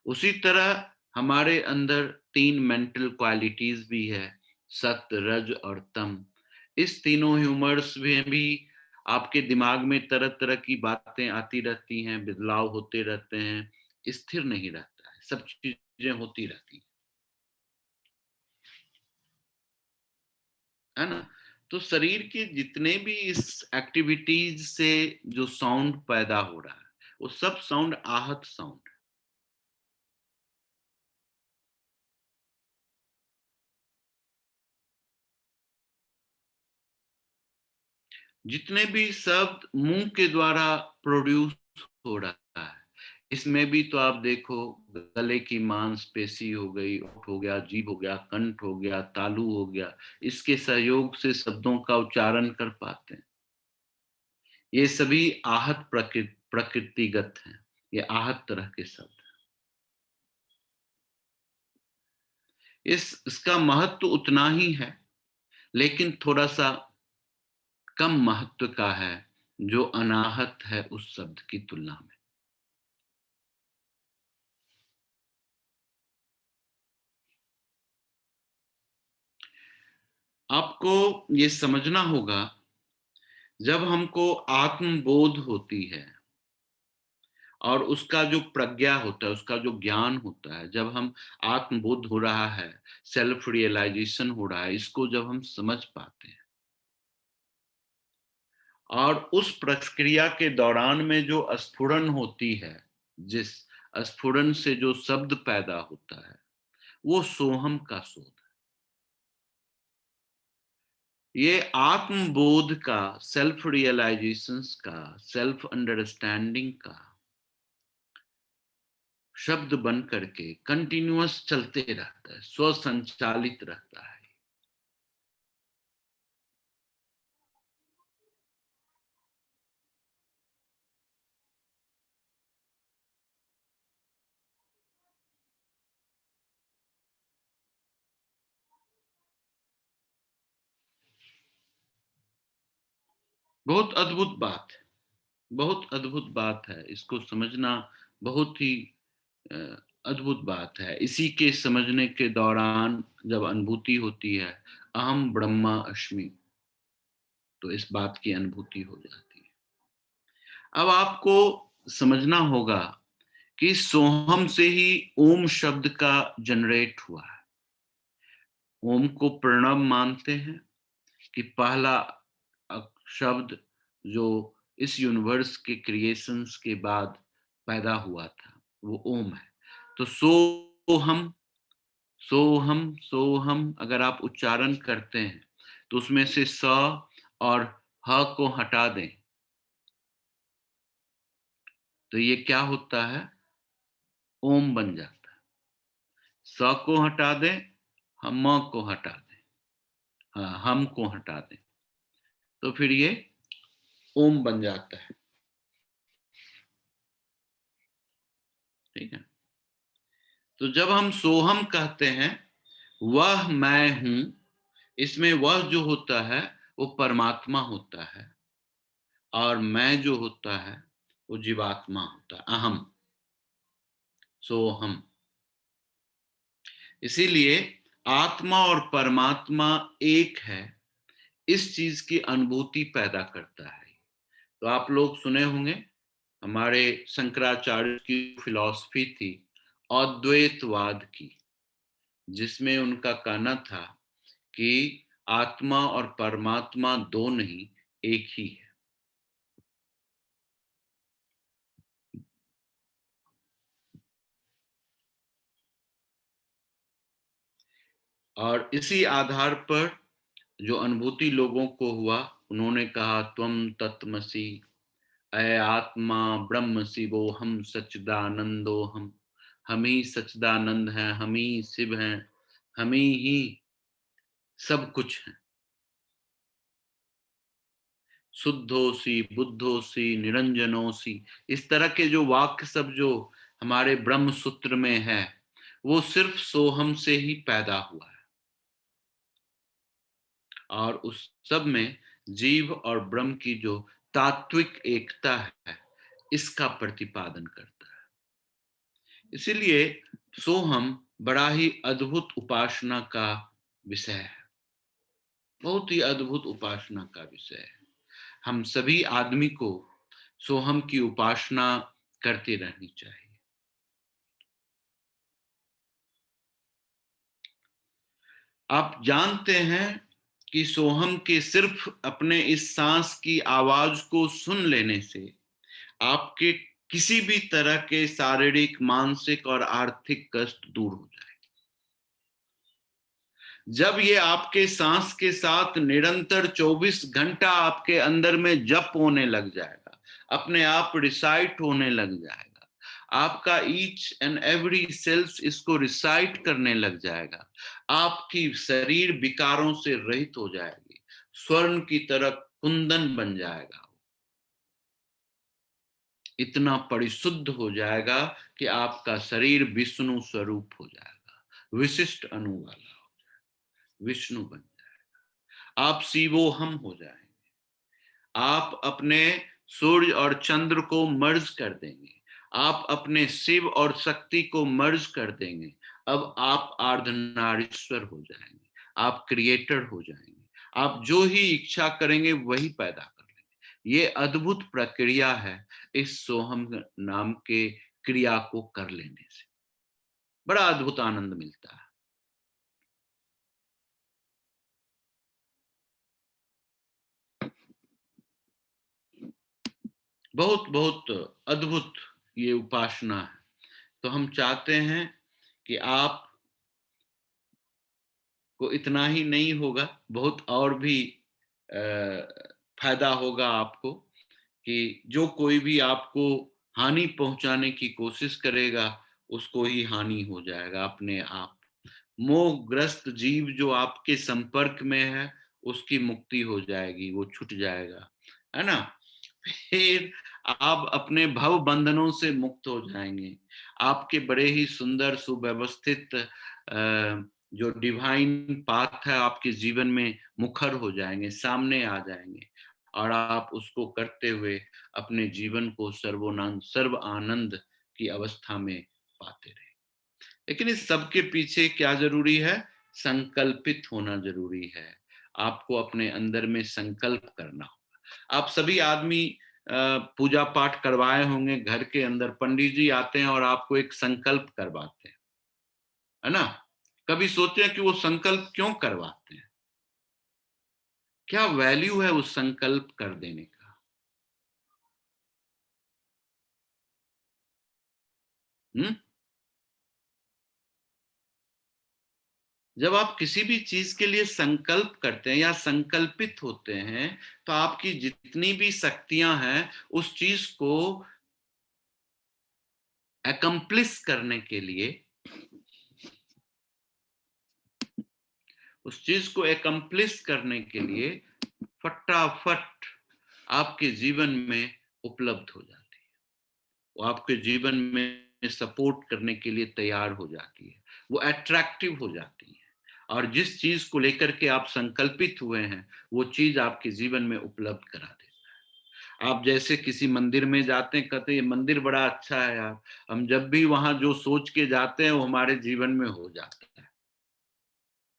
उसी तरह हमारे अंदर 3 मेंटल क्वालिटीज़ भी है, सत्व, रज और तम। इस तीनों ह्यूमर्स में भी आपके दिमाग में तरह-तरह की बातें आती रहती हैं, बदलाव होते रहते हैं, स्थिर नहीं रहता है, सब चीज़ें होती रहती है ना? तो शरीर के जितने भी इस एक्टिविटीज़ से जो साउंड पैदा हो रहा है, वो सब साउंड आहत साउंड है। जितने भी शब्द मुंह के द्वारा प्रोड्यूस हो रहा है, इसमें भी तो आप देखो, गले की मांसपेशी हो गई, ओठ हो गया, जीभ हो गया, कंठ हो गया, तालु हो गया, इसके सहयोग से शब्दों का उच्चारण कर पाते हैं। ये सभी आहत प्रकृतिगत हैं, ये आहत तरह के शब्द हैं। इसका महत्व उतना ही है, लेकिन थोड़ा सा कम महत्व का है जो अनाहत है उस शब्द की तुलना में। आपको ये समझना होगा, जब हमको आत्मबोध होती है और उसका जो प्रज्ञा होता है, उसका जो ज्ञान होता है, जब हम आत्मबोध हो रहा है, सेल्फ रियलाइजेशन हो रहा है, इसको जब हम समझ पाते हैं और उस प्रक्रिया के दौरान में जो स्फुरन होती है, जिस स्फुरन से जो शब्द पैदा होता है, वो सोहम का शोध है। ये आत्मबोध का, सेल्फ रियलाइजेशंस का, सेल्फ अंडरस्टैंडिंग का शब्द बन करके कंटिन्यूअस चलते रहता है, स्वसंचालित रहता है। बहुत अद्भुत बात है, बहुत अद्भुत बात है। इसको समझना बहुत ही अ, अद्भुत बात है। इसी के समझने के दौरान जब अनुभूति होती है, अहम ब्रह्मा अस्मि, तो इस बात की अनुभूति हो जाती है। अब आपको समझना होगा कि सोहम से ही ओम शब्द का जनरेट हुआ है। ओम को प्रणव मानते हैं कि पहला शब्द जो इस यूनिवर्स के क्रिएशंस के बाद पैदा हुआ था, वो ओम है। तो सोहम, सोहम, सोहम अगर आप उच्चारण करते हैं, तो उसमें से स और ह को हटा दें, तो ये क्या होता है? ओम बन जाता है। स को हटा दें, हम म को हटा दें, हाँ, हम को हटा दें, तो फिर ये ओम बन जाता है। ठीक है? तो जब हम सोहम कहते हैं, वह मैं हूं, इसमें वह जो होता है वो परमात्मा होता है और मैं जो होता है वो जीवात्मा होता है, अहम, सोहम। इसीलिए आत्मा और परमात्मा एक है, इस चीज की अनुभूति पैदा करता है। तो आप लोग सुने होंगे, हमारे शंकराचार्य की फिलॉसफी थी अद्वैतवाद की, जिसमें उनका कहना था कि आत्मा और परमात्मा दो नहीं, एक ही है। और इसी आधार पर जो अनुभूति लोगों को हुआ, उन्होंने कहा त्वम तत्मसि, अय आत्मा ब्रह्म शिवो हम सच्चिदानंदो हम ही सच्चिदानंद हैं, हम ही शिव हैं, हम ही सब कुछ हैं। शुद्धोसी, बुद्धोसी, निरंजनोसी, इस तरह के जो वाक्य सब जो हमारे ब्रह्म सूत्र में है, वो सिर्फ सोहम से ही पैदा हुआ है और उस सब में जीव और ब्रह्म की जो तात्विक एकता है, इसका प्रतिपादन करता है। इसीलिए सोहम बड़ा ही अद्भुत उपासना का विषय है, बहुत ही अद्भुत उपासना का विषय है। हम सभी आदमी को सोहम की उपासना करती रहनी चाहिए। आप जानते हैं कि सोहम के सिर्फ अपने इस सांस की आवाज को सुन लेने से आपके किसी भी तरह के शारीरिक, मानसिक और आर्थिक कष्ट दूर हो जाए। जब ये आपके सांस के साथ निरंतर 24 घंटा आपके अंदर में जप होने लग जाएगा, अपने आप रिसाइट होने लग जाएगा, आपका ईच एंड एवरी सेल्स इसको रिसाइट करने लग जाएगा, आपकी शरीर विकारों से रहित हो जाएगी, स्वर्ण की तरह कुंदन बन जाएगा, इतना परिशुद्ध हो जाएगा कि आपका शरीर विष्णु स्वरूप हो जाएगा, विशिष्ट अणु वाला विष्णु बन जाएगा, आप शिवो हम हो जाएंगे, आप अपने सूर्य और चंद्र को मर्ज कर देंगे, आप अपने शिव और शक्ति को मर्ज कर देंगे। अब आप अर्धनारीश्वर हो जाएंगे, आप क्रिएटर हो जाएंगे, आप जो ही इच्छा करेंगे वही पैदा कर लेंगे। ये अद्भुत प्रक्रिया है इस सोहम नाम के क्रिया को कर लेने से, बड़ा अद्भुत आनंद मिलता है। बहुत बहुत अद्भुत ये उपासना है। तो हम चाहते हैं कि आप को इतना ही नहीं होगा, बहुत और भी फायदा होगा आपको, कि जो कोई भी आपको हानि पहुंचाने की कोशिश करेगा उसको ही हानि हो जाएगा अपने आप। मोहग्रस्त जीव जो आपके संपर्क में है उसकी मुक्ति हो जाएगी, वो छूट जाएगा, है ना। फिर आप अपने भव बंधनों से मुक्त हो जाएंगे, आपके बड़े ही सुंदर सुव्यवस्थित जो डिवाइन पाथ है आपके जीवन में मुखर हो जाएंगे, सामने आ जाएंगे, और आप उसको करते हुए अपने जीवन को सर्व आनंद की अवस्था में पाते रहे। लेकिन इस सब के पीछे क्या जरूरी है? संकल्पित होना जरूरी है। आपको अपने अंदर में संकल्प करना होगा। आप सभी आदमी पूजा पाठ करवाए होंगे, घर के अंदर पंडित जी आते हैं और आपको एक संकल्प करवाते हैं, है ना। कभी सोचे हैं कि वो संकल्प क्यों करवाते हैं? क्या वैल्यू है उस संकल्प कर देने का? हम्म। जब आप किसी भी चीज के लिए संकल्प करते हैं या संकल्पित होते हैं, तो आपकी जितनी भी शक्तियां हैं उस चीज को एकम्प्लिश करने के लिए, उस चीज को एकम्प्लिश करने के लिए फटाफट आपके जीवन में उपलब्ध हो जाती है, वो आपके जीवन में सपोर्ट करने के लिए तैयार हो जाती है, वो अट्रैक्टिव हो जाती है, और जिस चीज को लेकर के आप संकल्पित हुए हैं वो चीज आपके जीवन में उपलब्ध करा देती है। आप जैसे किसी मंदिर में जाते हैं, कहते हैं ये मंदिर बड़ा अच्छा है यार, हम जब भी वहां जो सोच के जाते हैं वो हमारे जीवन में हो जाता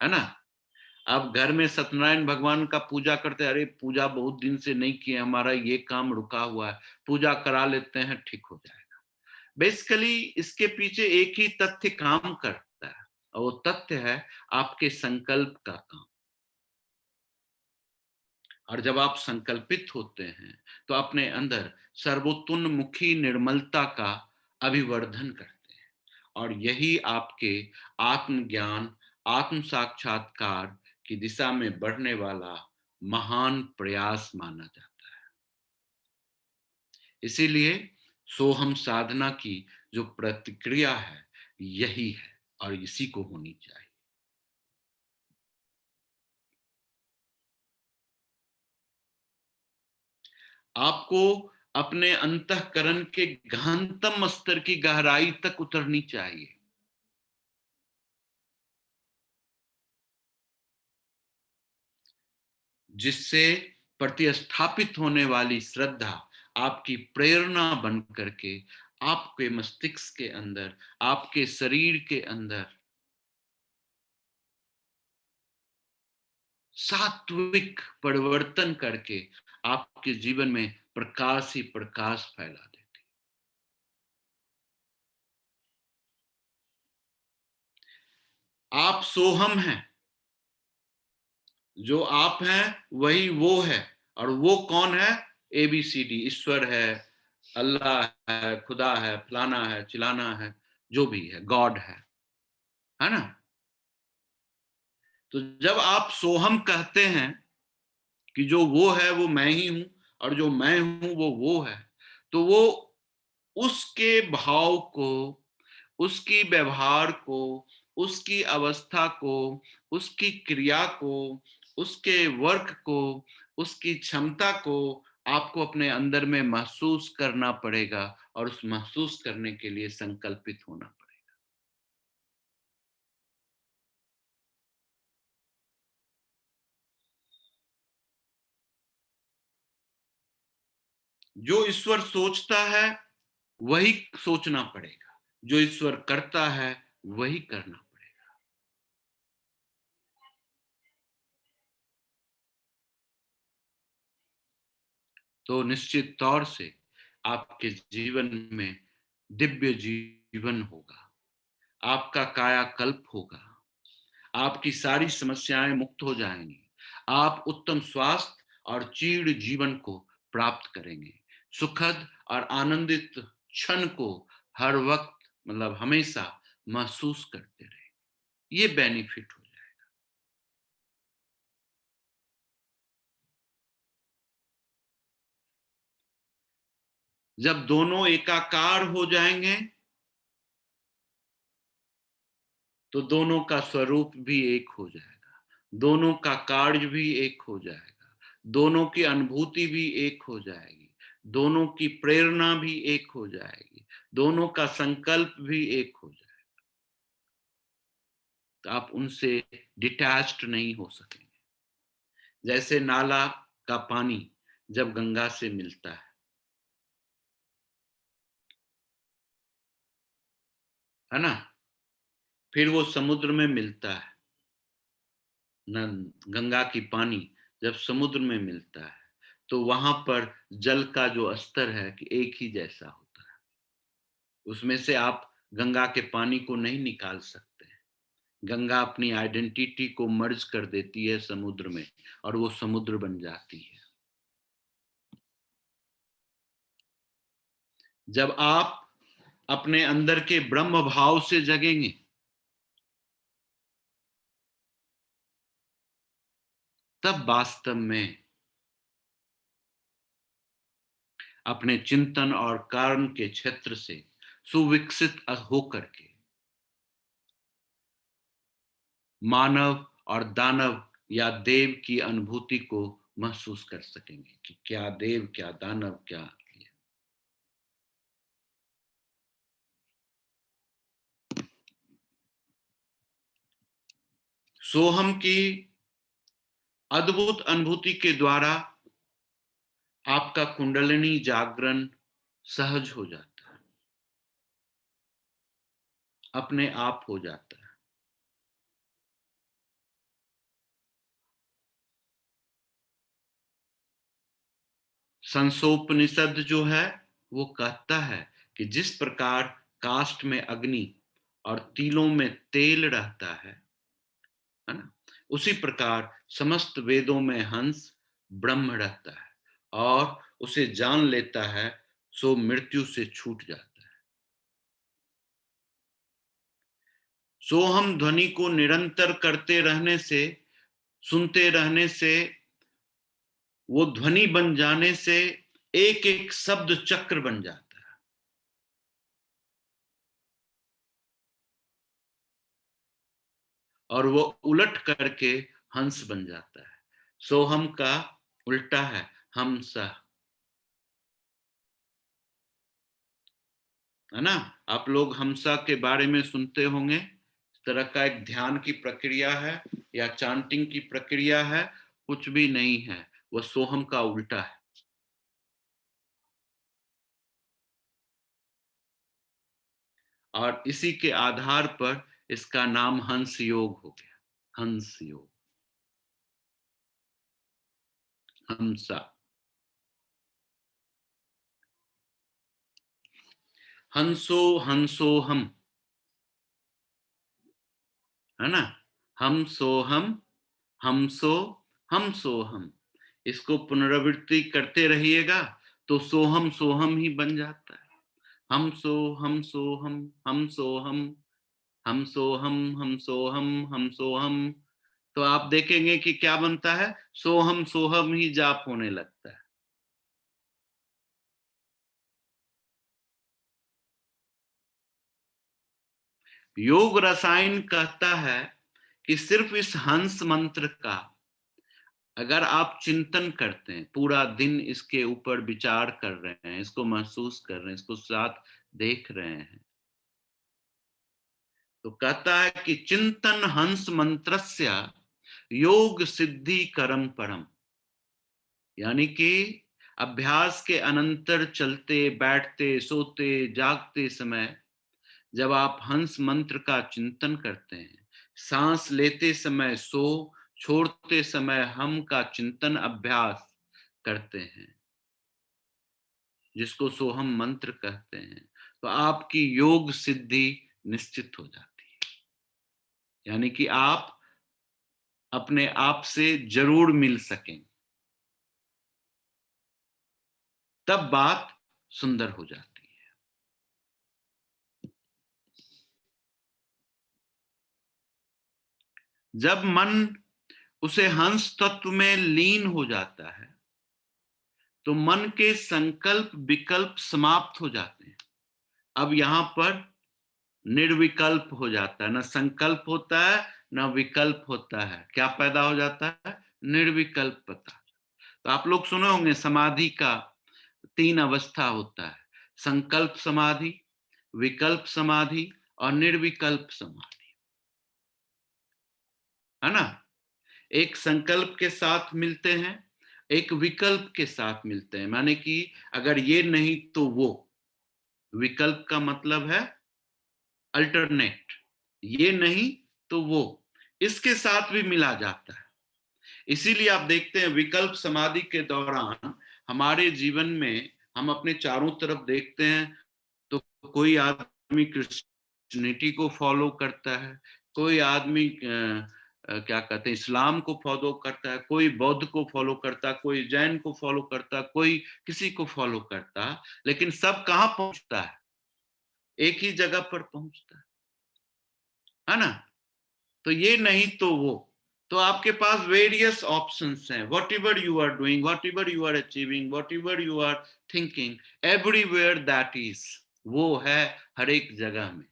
है ना। आप घर में सत्यनारायण भगवान का पूजा करते हैं, अरे पूजा बहुत दिन से नहीं किए, हमारा ये काम रुका हुआ है, पूजा करा लेते हैं, ठीक हो जाएगा। बेसिकली इसके पीछे एक ही तथ्य काम करता है, और वो तथ्य है आपके संकल्प का काम। और जब आप संकल्पित होते हैं तो अपने अंदर सर्वोत्तोन्मुखी निर्मलता का अभिवर्धन करते हैं, और यही आपके आत्मज्ञान, आत्म साक्षात्कार की दिशा में बढ़ने वाला महान प्रयास माना जाता है। इसीलिए सोहम साधना की जो प्रतिक्रिया है यही है, और इसी को होनी चाहिए। आपको अपने अंतःकरण के गहनतम स्तर की गहराई तक उतरनी चाहिए। जिससे प्रतिस्थापित होने वाली श्रद्धा आपकी प्रेरणा बन करके आपके मस्तिष्क के अंदर, आपके शरीर के अंदर सात्विक परिवर्तन करके आपके जीवन में प्रकाश ही प्रकाश फैला देती। आप सोहम हैं, जो आप हैं वही वो है। और वो कौन है? ABCD, ईश्वर है, अल्लाह है, खुदा है, फलाना है, चिलाना है, जो भी है, गॉड है ना? तो जब आप सोहम कहते हैं कि जो वो है वो मैं ही हूं और जो मैं हूं वो है, तो वो उसके भाव को, उसकी व्यवहार को, उसकी अवस्था को, उसकी क्रिया को, उसके वर्क को, उसकी क्षमता को आपको अपने अंदर में महसूस करना पड़ेगा और उस महसूस करने के लिए संकल्पित होना पड़ेगा। जो ईश्वर सोचता है वही सोचना पड़ेगा, जो ईश्वर करता है वही करना पड़ेगा। तो निश्चित तौर से आपके जीवन में दिव्य जीवन होगा, आपका कायाकल्प होगा, आपकी सारी समस्याएं मुक्त हो जाएंगी, आप उत्तम स्वास्थ्य और चीड़ जीवन को प्राप्त करेंगे, सुखद और आनंदित क्षण को हर वक्त, मतलब हमेशा महसूस करते रहेंगे। ये बेनिफिट हो जाए। जब दोनों एकाकार हो जाएंगे तो दोनों का स्वरूप भी एक हो जाएगा, दोनों का कार्य भी एक हो जाएगा, दोनों की अनुभूति भी एक हो जाएगी, दोनों की प्रेरणा भी एक हो जाएगी, दोनों का संकल्प भी एक हो जाएगा। तो आप उनसे डिटैच्ड नहीं हो सकेंगे। जैसे नाला का पानी जब गंगा से मिलता है ना, फिर वो समुद्र में मिलता है न, गंगा की पानी जब समुद्र में मिलता है तो वहां पर जल का जो स्तर है कि एक ही जैसा होता है, उसमें से आप गंगा के पानी को नहीं निकाल सकते। गंगा अपनी आइडेंटिटी को मर्ज कर देती है समुद्र में और वो समुद्र बन जाती है। जब आप अपने अंदर के ब्रह्म भाव से जगेंगे तब वास्तव में अपने चिंतन और कर्म के क्षेत्र से सुविकसित होकर के मानव और दानव या देव की अनुभूति को महसूस कर सकेंगे कि क्या देव, क्या दानव, क्या। सोहम की अद्भुत अनुभूति के द्वारा आपका कुंडलिनी जागरण सहज हो जाता है, अपने आप हो जाता है। संसोपनिषद जो है वो कहता है कि जिस प्रकार काष्ठ में अग्नि और तिलों में तेल रहता है ना, उसी प्रकार समस्त वेदों में हंस ब्रह्म रहता है और उसे जान लेता है सो मृत्यु से छूट जाता है। सोहम ध्वनि को निरंतर करते रहने से, सुनते रहने से, वो ध्वनि बन जाने से एक एक शब्द चक्र बन जाता है और वो उलट करके हंस बन जाता है। सोहम का उल्टा है हमसा, है ना? आप लोग हमसा के बारे में सुनते होंगे। इस तरह का एक ध्यान की प्रक्रिया है या चांटिंग की प्रक्रिया है। कुछ भी नहीं है, वह सोहम का उल्टा है। और इसी के आधार पर इसका नाम हंस योग हो गया। हंस योग, हंसा। हंसो हंसो है ना। हम सो हम सो हम। इसको पुनरावृत्ति करते रहिएगा तो सोहम ही बन जाता है। हम सो हम सो हम सो हम सो हम सो हम सो हम। तो आप देखेंगे कि क्या बनता है, सोहम सोहम ही जाप होने लगता है। योग रसायन कहता है कि सिर्फ इस हंस मंत्र का अगर आप चिंतन करते हैं, पूरा दिन इसके ऊपर विचार कर रहे हैं, इसको महसूस कर रहे हैं, इसको साथ देख रहे हैं, तो कहता है कि चिंतन हंस मंत्रस्य योग सिद्धि करम परम। यानी कि अभ्यास के अनंतर चलते बैठते सोते जागते समय जब आप हंस मंत्र का चिंतन करते हैं, सांस लेते समय सो, छोड़ते समय हम का चिंतन अभ्यास करते हैं, जिसको सोहम मंत्र कहते हैं, तो आपकी योग सिद्धि निश्चित हो जाती है। यानी कि आप अपने आप से जरूर मिल सकें, तब बात सुंदर हो जाती है। जब मन उसे हंस तत्व में लीन हो जाता है तो मन के संकल्प विकल्प समाप्त हो जाते हैं। अब यहां पर निर्विकल्प हो जाता है, ना संकल्प होता है ना विकल्प होता है। क्या पैदा हो जाता है, निर्विकल्पता। तो आप लोग सुने होंगे समाधि का 3 अवस्था होता है, संकल्प समाधि, विकल्प समाधि और निर्विकल्प समाधि, है ना। एक संकल्प के साथ मिलते हैं, एक विकल्प के साथ मिलते हैं। माने कि अगर ये नहीं तो वो, विकल्प का मतलब है अल्टरनेट, ये नहीं तो वो, इसके साथ भी मिला जाता है। इसीलिए आप देखते हैं विकल्प समाधि के दौरान हमारे जीवन में हम अपने चारों तरफ देखते हैं तो कोई आदमी क्रिश्चियनिटी को फॉलो करता है, कोई आदमी क्या कहते हैं इस्लाम को फॉलो करता है, कोई बौद्ध को फॉलो करता है, कोई जैन को फॉलो करता है, कोई किसी को फॉलो करता है, लेकिन सब कहाँ पहुंचता है, एक ही जगह पर पहुंचता है ना। तो ये नहीं तो वो। तो आपके पास वेरियस ऑप्शंस हैं। Whatever you are doing, whatever you are achieving, whatever you are thinking, everywhere that is, वो है हर एक जगह में।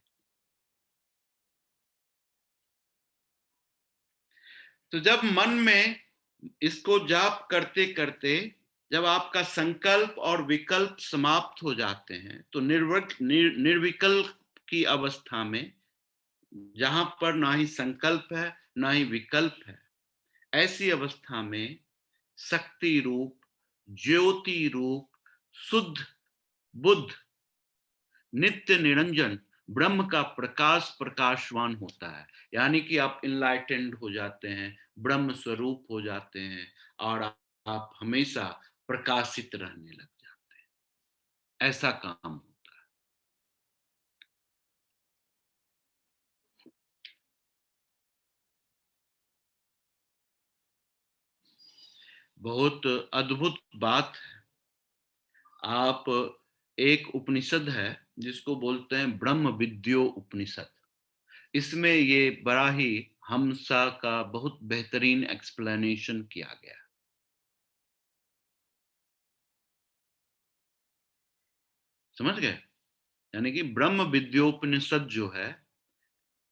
तो जब मन में इसको जाप करते करते जब आपका संकल्प और विकल्प समाप्त हो जाते हैं तो निर्विकल्प की अवस्था में, जहां पर ना ही संकल्प है ना ही विकल्प है, ऐसी अवस्था में शक्ति रूप, ज्योति रूप, शुद्ध बुद्ध, नित्य निरंजन ब्रह्म का प्रकाश प्रकाशवान होता है। यानी कि आप इनलाइटेंड हो जाते हैं, ब्रह्म स्वरूप हो जाते हैं और आप हमेशा प्रकाशित रहने लग जाते हैं। ऐसा काम होता है। बहुत अद्भुत बात है। आप, एक उपनिषद है जिसको बोलते हैं ब्रह्म विद्यो उपनिषद, इसमें ये बड़ा ही हमसा का बहुत बेहतरीन एक्सप्लेनेशन किया गया। समझ गए। यानी कि ब्रह्म विद्योपनिषद जो है,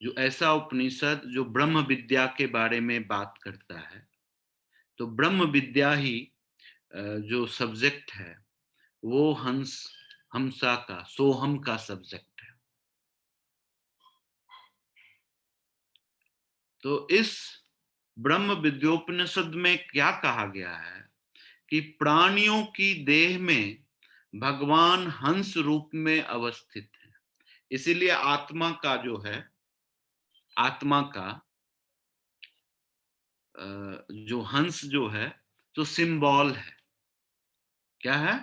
जो ऐसा उपनिषद जो ब्रह्म विद्या के बारे में बात करता है, तो ब्रह्म विद्या ही जो सब्जेक्ट है वो हमसा का सोहम का सब्जेक्ट है। तो इस ब्रह्म विद्योपनिषद में क्या कहा गया है कि प्राणियों की देह में भगवान हंस रूप में अवस्थित है। इसीलिए आत्मा का जो है, आत्मा का जो हंस जो है, जो सिंबल है, क्या है?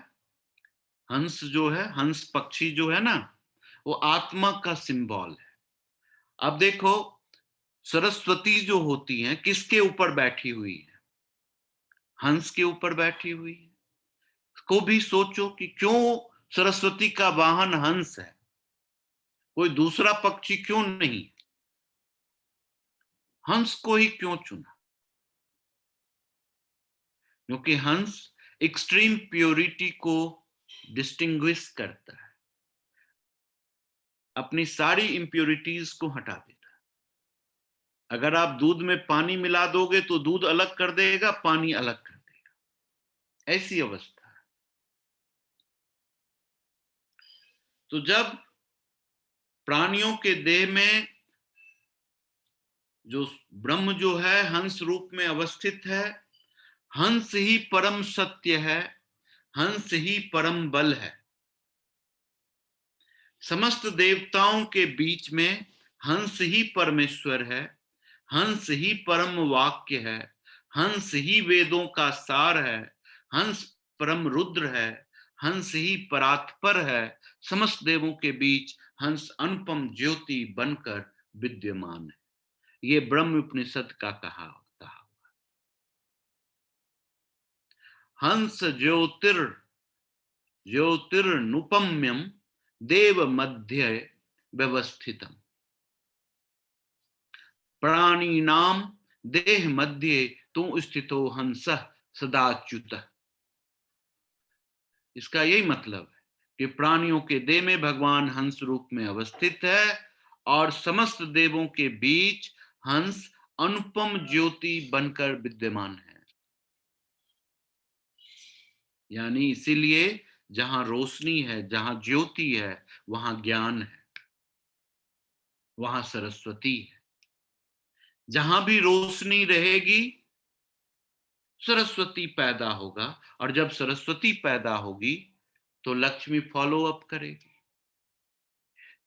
हंस जो है, हंस पक्षी जो है ना, वो आत्मा का सिंबल है। अब देखो, सरस्वती जो होती हैं किसके ऊपर बैठी हुई है? हंस के ऊपर बैठी हुई है। को भी सोचो कि क्यों सरस्वती का वाहन हंस है, कोई दूसरा पक्षी क्यों नहीं? हंस को ही क्यों चुना? क्योंकि हंस एक्सट्रीम प्योरिटी को डिस्टिंग्विश करता है, अपनी सारी इंप्योरिटीज को हटा देता है। अगर आप दूध में पानी मिला दोगे तो दूध अलग कर देगा, पानी अलग कर देगा, ऐसी अवस्था है। तो जब प्राणियों के देह में जो ब्रह्म जो है हंस रूप में अवस्थित है, हंस ही परम सत्य है, हंस ही परम बल है। समस्त देवताओं के बीच में हंस ही परमेश्वर है, हंस ही परम वाक्य है, हंस ही वेदों का सार है, हंस परम रुद्र है, हंस ही परात्पर है। समस्त देवों के बीच हंस अनुपम ज्योति बनकर विद्यमान है। ये ब्रह्म उपनिषद का कहा हंस ज्योतिर्नुपम्यम देव मध्य व्यवस्थितम प्राणिनाम देह मध्य तू स्थितो हंस सदाच्युत। इसका यही मतलब है कि प्राणियों के देह में भगवान हंस रूप में अवस्थित है और समस्त देवों के बीच हंस अनुपम ज्योति बनकर विद्यमान है। यानी इसीलिए जहां रोशनी है, जहां ज्योति है, वहां ज्ञान है, वहां सरस्वती है। जहां भी रोशनी रहेगी सरस्वती पैदा होगा, और जब सरस्वती पैदा होगी तो लक्ष्मी फॉलो अप करेगी।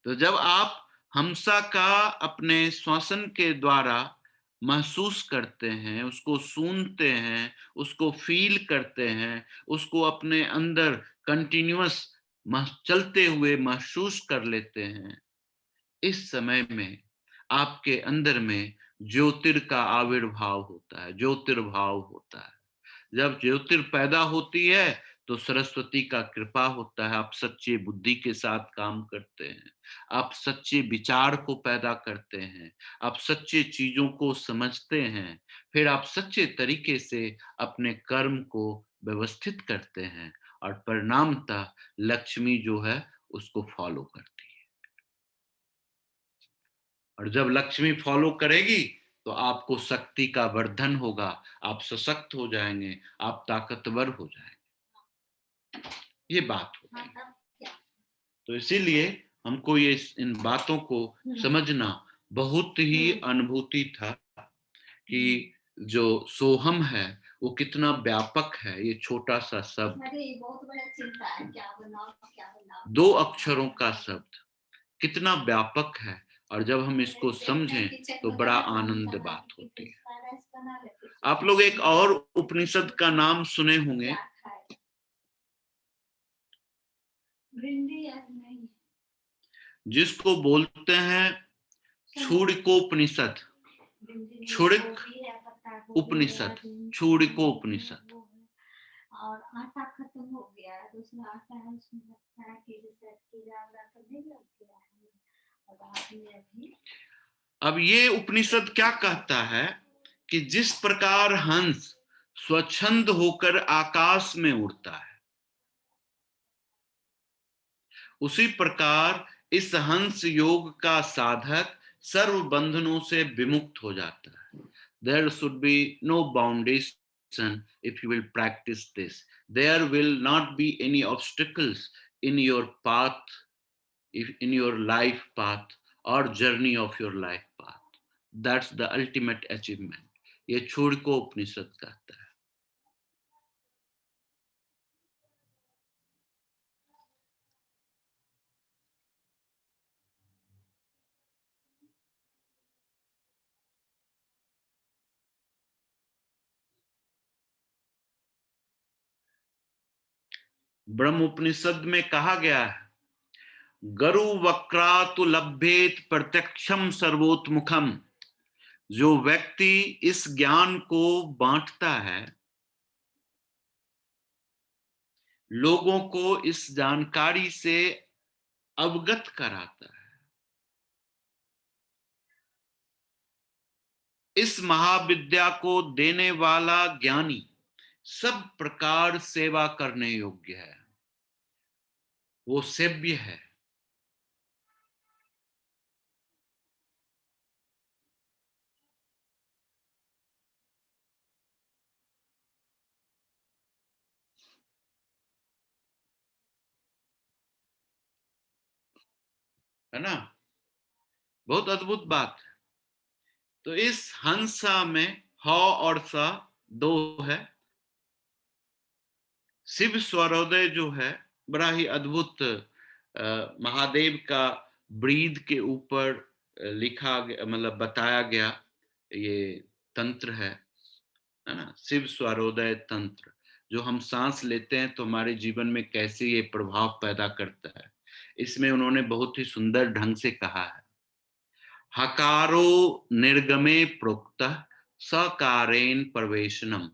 तो जब आप हमसा का अपने श्वसन के द्वारा महसूस करते हैं, उसको सूंघते हैं, उसको फील करते हैं, उसको अपने अंदर कंटिन्यूअस चलते हुए महसूस कर लेते हैं, इस समय में आपके अंदर में ज्योतिर का आविर्भाव होता है, ज्योतिर्भाव होता है। जब ज्योतिर पैदा होती है तो सरस्वती का कृपा होता है। आप सच्चे बुद्धि के साथ काम करते हैं, आप सच्चे विचार को पैदा करते हैं, आप सच्चे चीजों को समझते हैं, फिर आप सच्चे तरीके से अपने कर्म को व्यवस्थित करते हैं और परिणामतः लक्ष्मी जो है उसको फॉलो करती है। और जब लक्ष्मी फॉलो करेगी तो आपको शक्ति का वर्धन होगा, आप सशक्त हो जाएंगे, आप ताकतवर हो जाएंगे। ये बात होती है। तो इसीलिए हमको ये इन बातों को समझना बहुत ही अनुभूति था कि जो सोहम है वो कितना व्यापक है। ये छोटा सा शब्द, बहुत बड़ा चिंता है, क्या बनाओ, दो अक्षरों का शब्द कितना व्यापक है, और जब हम इसको समझें तो बड़ा आनंद बात होती है। आप लोग एक और उपनिषद का नाम सुने होंगे, जिसको बोलते हैं क्षुडिकोपनिषद। क्षुडिक उपनिषद, क्षुडिकोपनिषद। और आटा खत्म हो गया, दूसरा आटा है उसमें लगता है कि जैसे ज्यादा तो नहीं लग गया है। और आपने अभी अब ये उपनिषद क्या कहता है कि जिस प्रकार हंस स्वच्छंद होकर आकाश में उड़ता है, उसी प्रकार इस हंस योग का साधक सर्व बंधनों से विमुक्त हो जाता है। There should be no foundation if you will practice this. There will not be any obstacles in your path, in your life path or journey of your life path. That's the ultimate achievement. ये छूड़ को उपनिषद कहता है। ब्रह्म उपनिषद में कहा गया है, गरु वक्रातु लभ्येत प्रत्यक्षम सर्वोत्मुखम। जो व्यक्ति इस ज्ञान को बांटता है, लोगों को इस जानकारी से अवगत कराता है, इस महाविद्या को देने वाला ज्ञानी सब प्रकार सेवा करने योग्य है, वो सेव्य है। है ना? बहुत अद्भुत बात है। तो इस हंसा में ह और स दो है। शिव स्वरोदय जो है बड़ा ही अद्भुत महादेव का ब्रीद के ऊपर लिखा गया, मतलब बताया गया ये तंत्र है ना? शिव स्वरोदय तंत्र, जो हम सांस लेते हैं तो हमारे जीवन में कैसे ये प्रभाव पैदा करता है, इसमें उन्होंने बहुत ही सुंदर ढंग से कहा है। हकारो निर्गमे प्रोक्तः सकारेण प्रवेशनम,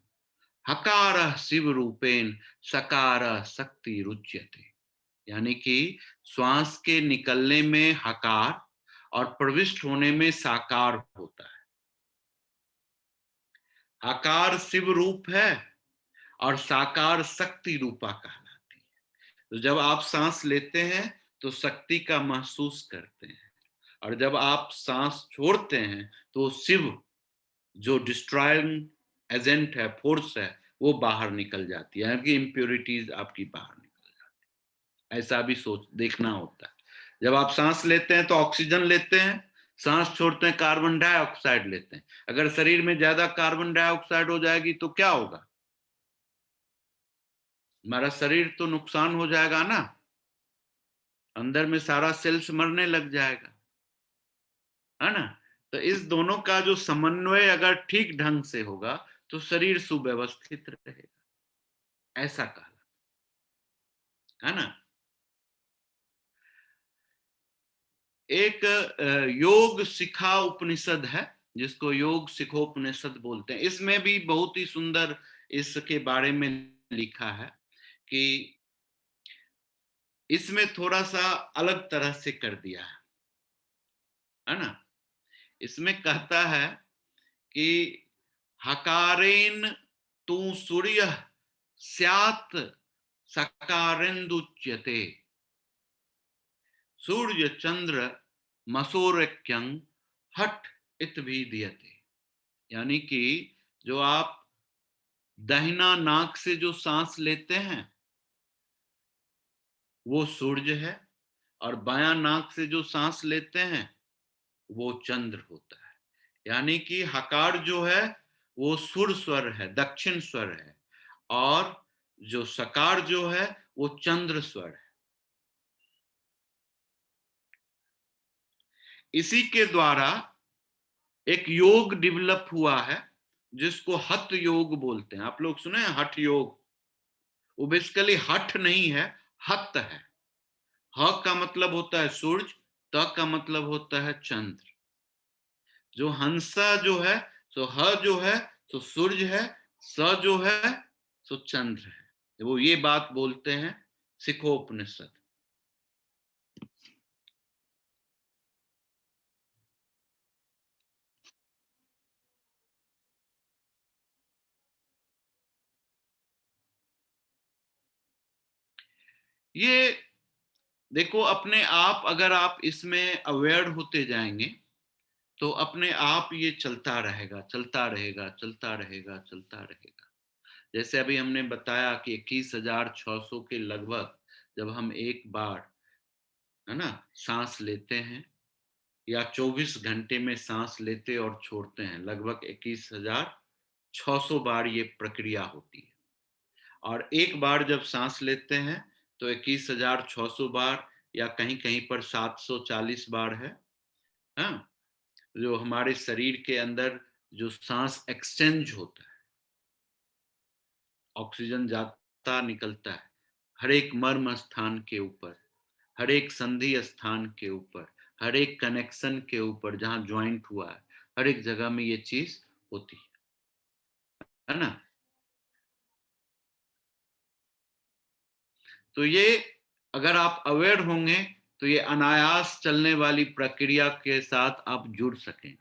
हकार शिव रूपेण सकार शक्ति रुच्यते। यानी कि श्वास के निकलने में हकार और प्रविष्ट होने में साकार होता है। हकार शिव रूप है और साकार शक्ति रूपा कहलाती है। तो जब आप सांस लेते हैं तो शक्ति का महसूस करते हैं, और जब आप सांस छोड़ते हैं तो शिव जो डिस्ट्रॉइंग एजेंट है, फोर्स है, वो बाहर निकल जाती है, यानी कि इम्प्योरिटीज आपकी बाहर निकल जाती है। ऐसा भी सोच देखना होता है। जब आप सांस लेते हैं तो ऑक्सीजन लेते हैं, सांस छोड़ते हैं कार्बन डाइऑक्साइड लेते हैं। अगर शरीर में ज्यादा कार्बन डाइऑक्साइड हो जाएगी तो क्या होगा? हमारा शरीर तो नुकसान हो जाएगा ना, अंदर में सारा सेल्स मरने लग जाएगा, है ना? तो इस दोनों का जो समन्वय अगर ठीक ढंग से होगा तो शरीर सुव्यवस्थित रहेगा, ऐसा कहा, है ना? एक योग शिखा उपनिषद है, जिसको योग शिखोपनिषद बोलते हैं। इसमें भी बहुत ही सुंदर इसके बारे में लिखा है कि इसमें थोड़ा सा अलग तरह से कर दिया है ना? इसमें कहता है कि हकारेन तू सूर्य स्यात् सकारेन्दुच्यते, सूर्य चंद्र मसोरक्यं हट इत भी दियते। यानी कि जो आप दाहिना नाक से जो सांस लेते हैं वो सूर्य है, और बायां नाक से जो सांस लेते हैं वो चंद्र होता है। यानी कि हकार जो है वो सुर स्वर है, दक्षिण स्वर है, और जो सकार जो है वो चंद्र स्वर है। इसी के द्वारा एक योग डेवलप हुआ है जिसको हठ योग बोलते हैं। आप लोग सुने हैं हठ योग? वो बेसिकली हठ नहीं है, हत है। ह का मतलब होता है सूरज, त का मतलब होता है चंद्र। जो हंसा जो है, सो ह जो है सो सूर्य है, स जो है सो चंद्र है। वो ये बात बोलते हैं सिखोपनिषद। ये देखो, अपने आप अगर आप इसमें अवेयर होते जाएंगे तो अपने आप ये चलता रहेगा, चलता रहेगा, चलता रहेगा, चलता रहेगा। जैसे अभी हमने बताया कि 21,600 के लगभग जब हम एक बार, है ना, सांस लेते हैं, या 24 घंटे में सांस लेते और छोड़ते हैं, लगभग 21,000 600 बार ये प्रक्रिया होती है। और एक बार जब सांस लेते हैं तो 21,600 बार, या कहीं कहीं पर 740 बार है। हाँ, जो हमारे शरीर के अंदर जो सांस एक्सचेंज होता है, ऑक्सीजन जाता निकलता है, हर एक मर्म स्थान के ऊपर, हर एक संधि स्थान के ऊपर, हर एक कनेक्शन के ऊपर जहां ज्वाइंट हुआ है, हर एक जगह में ये चीज होती है ना। तो ये अगर आप अवेयर होंगे तो ये अनायास चलने वाली प्रक्रिया के साथ आप जुड़ सकें।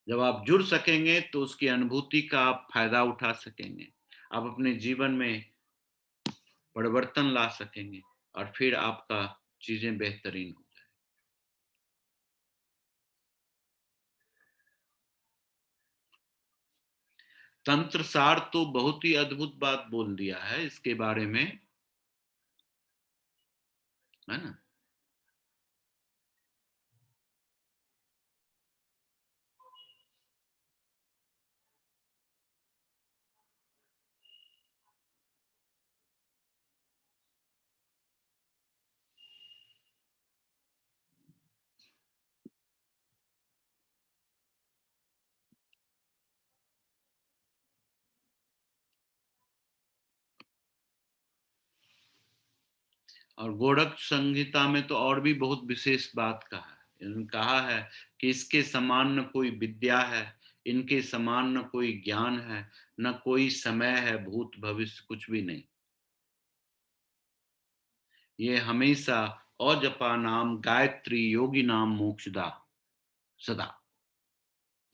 जब आप जुड़ सकेंगे तो उसकी अनुभूति का आप फायदा उठा सकेंगे, आप अपने जीवन में परिवर्तन ला सकेंगे, और फिर आपका चीजें बेहतरीन हो जाए। तंत्र सार तो बहुत ही अद्भुत बात बोल दिया है इसके बारे में, है ना। और गोरख संहिता में तो और भी बहुत विशेष बात कहा है। इन्होंने कहा है कि इसके समान न कोई विद्या है, इनके समान न कोई ज्ञान है, न कोई समय है, भूत भविष्य कुछ भी नहीं। ये हमेशा अजपा नाम गायत्री योगी नाम मोक्षदा सदा।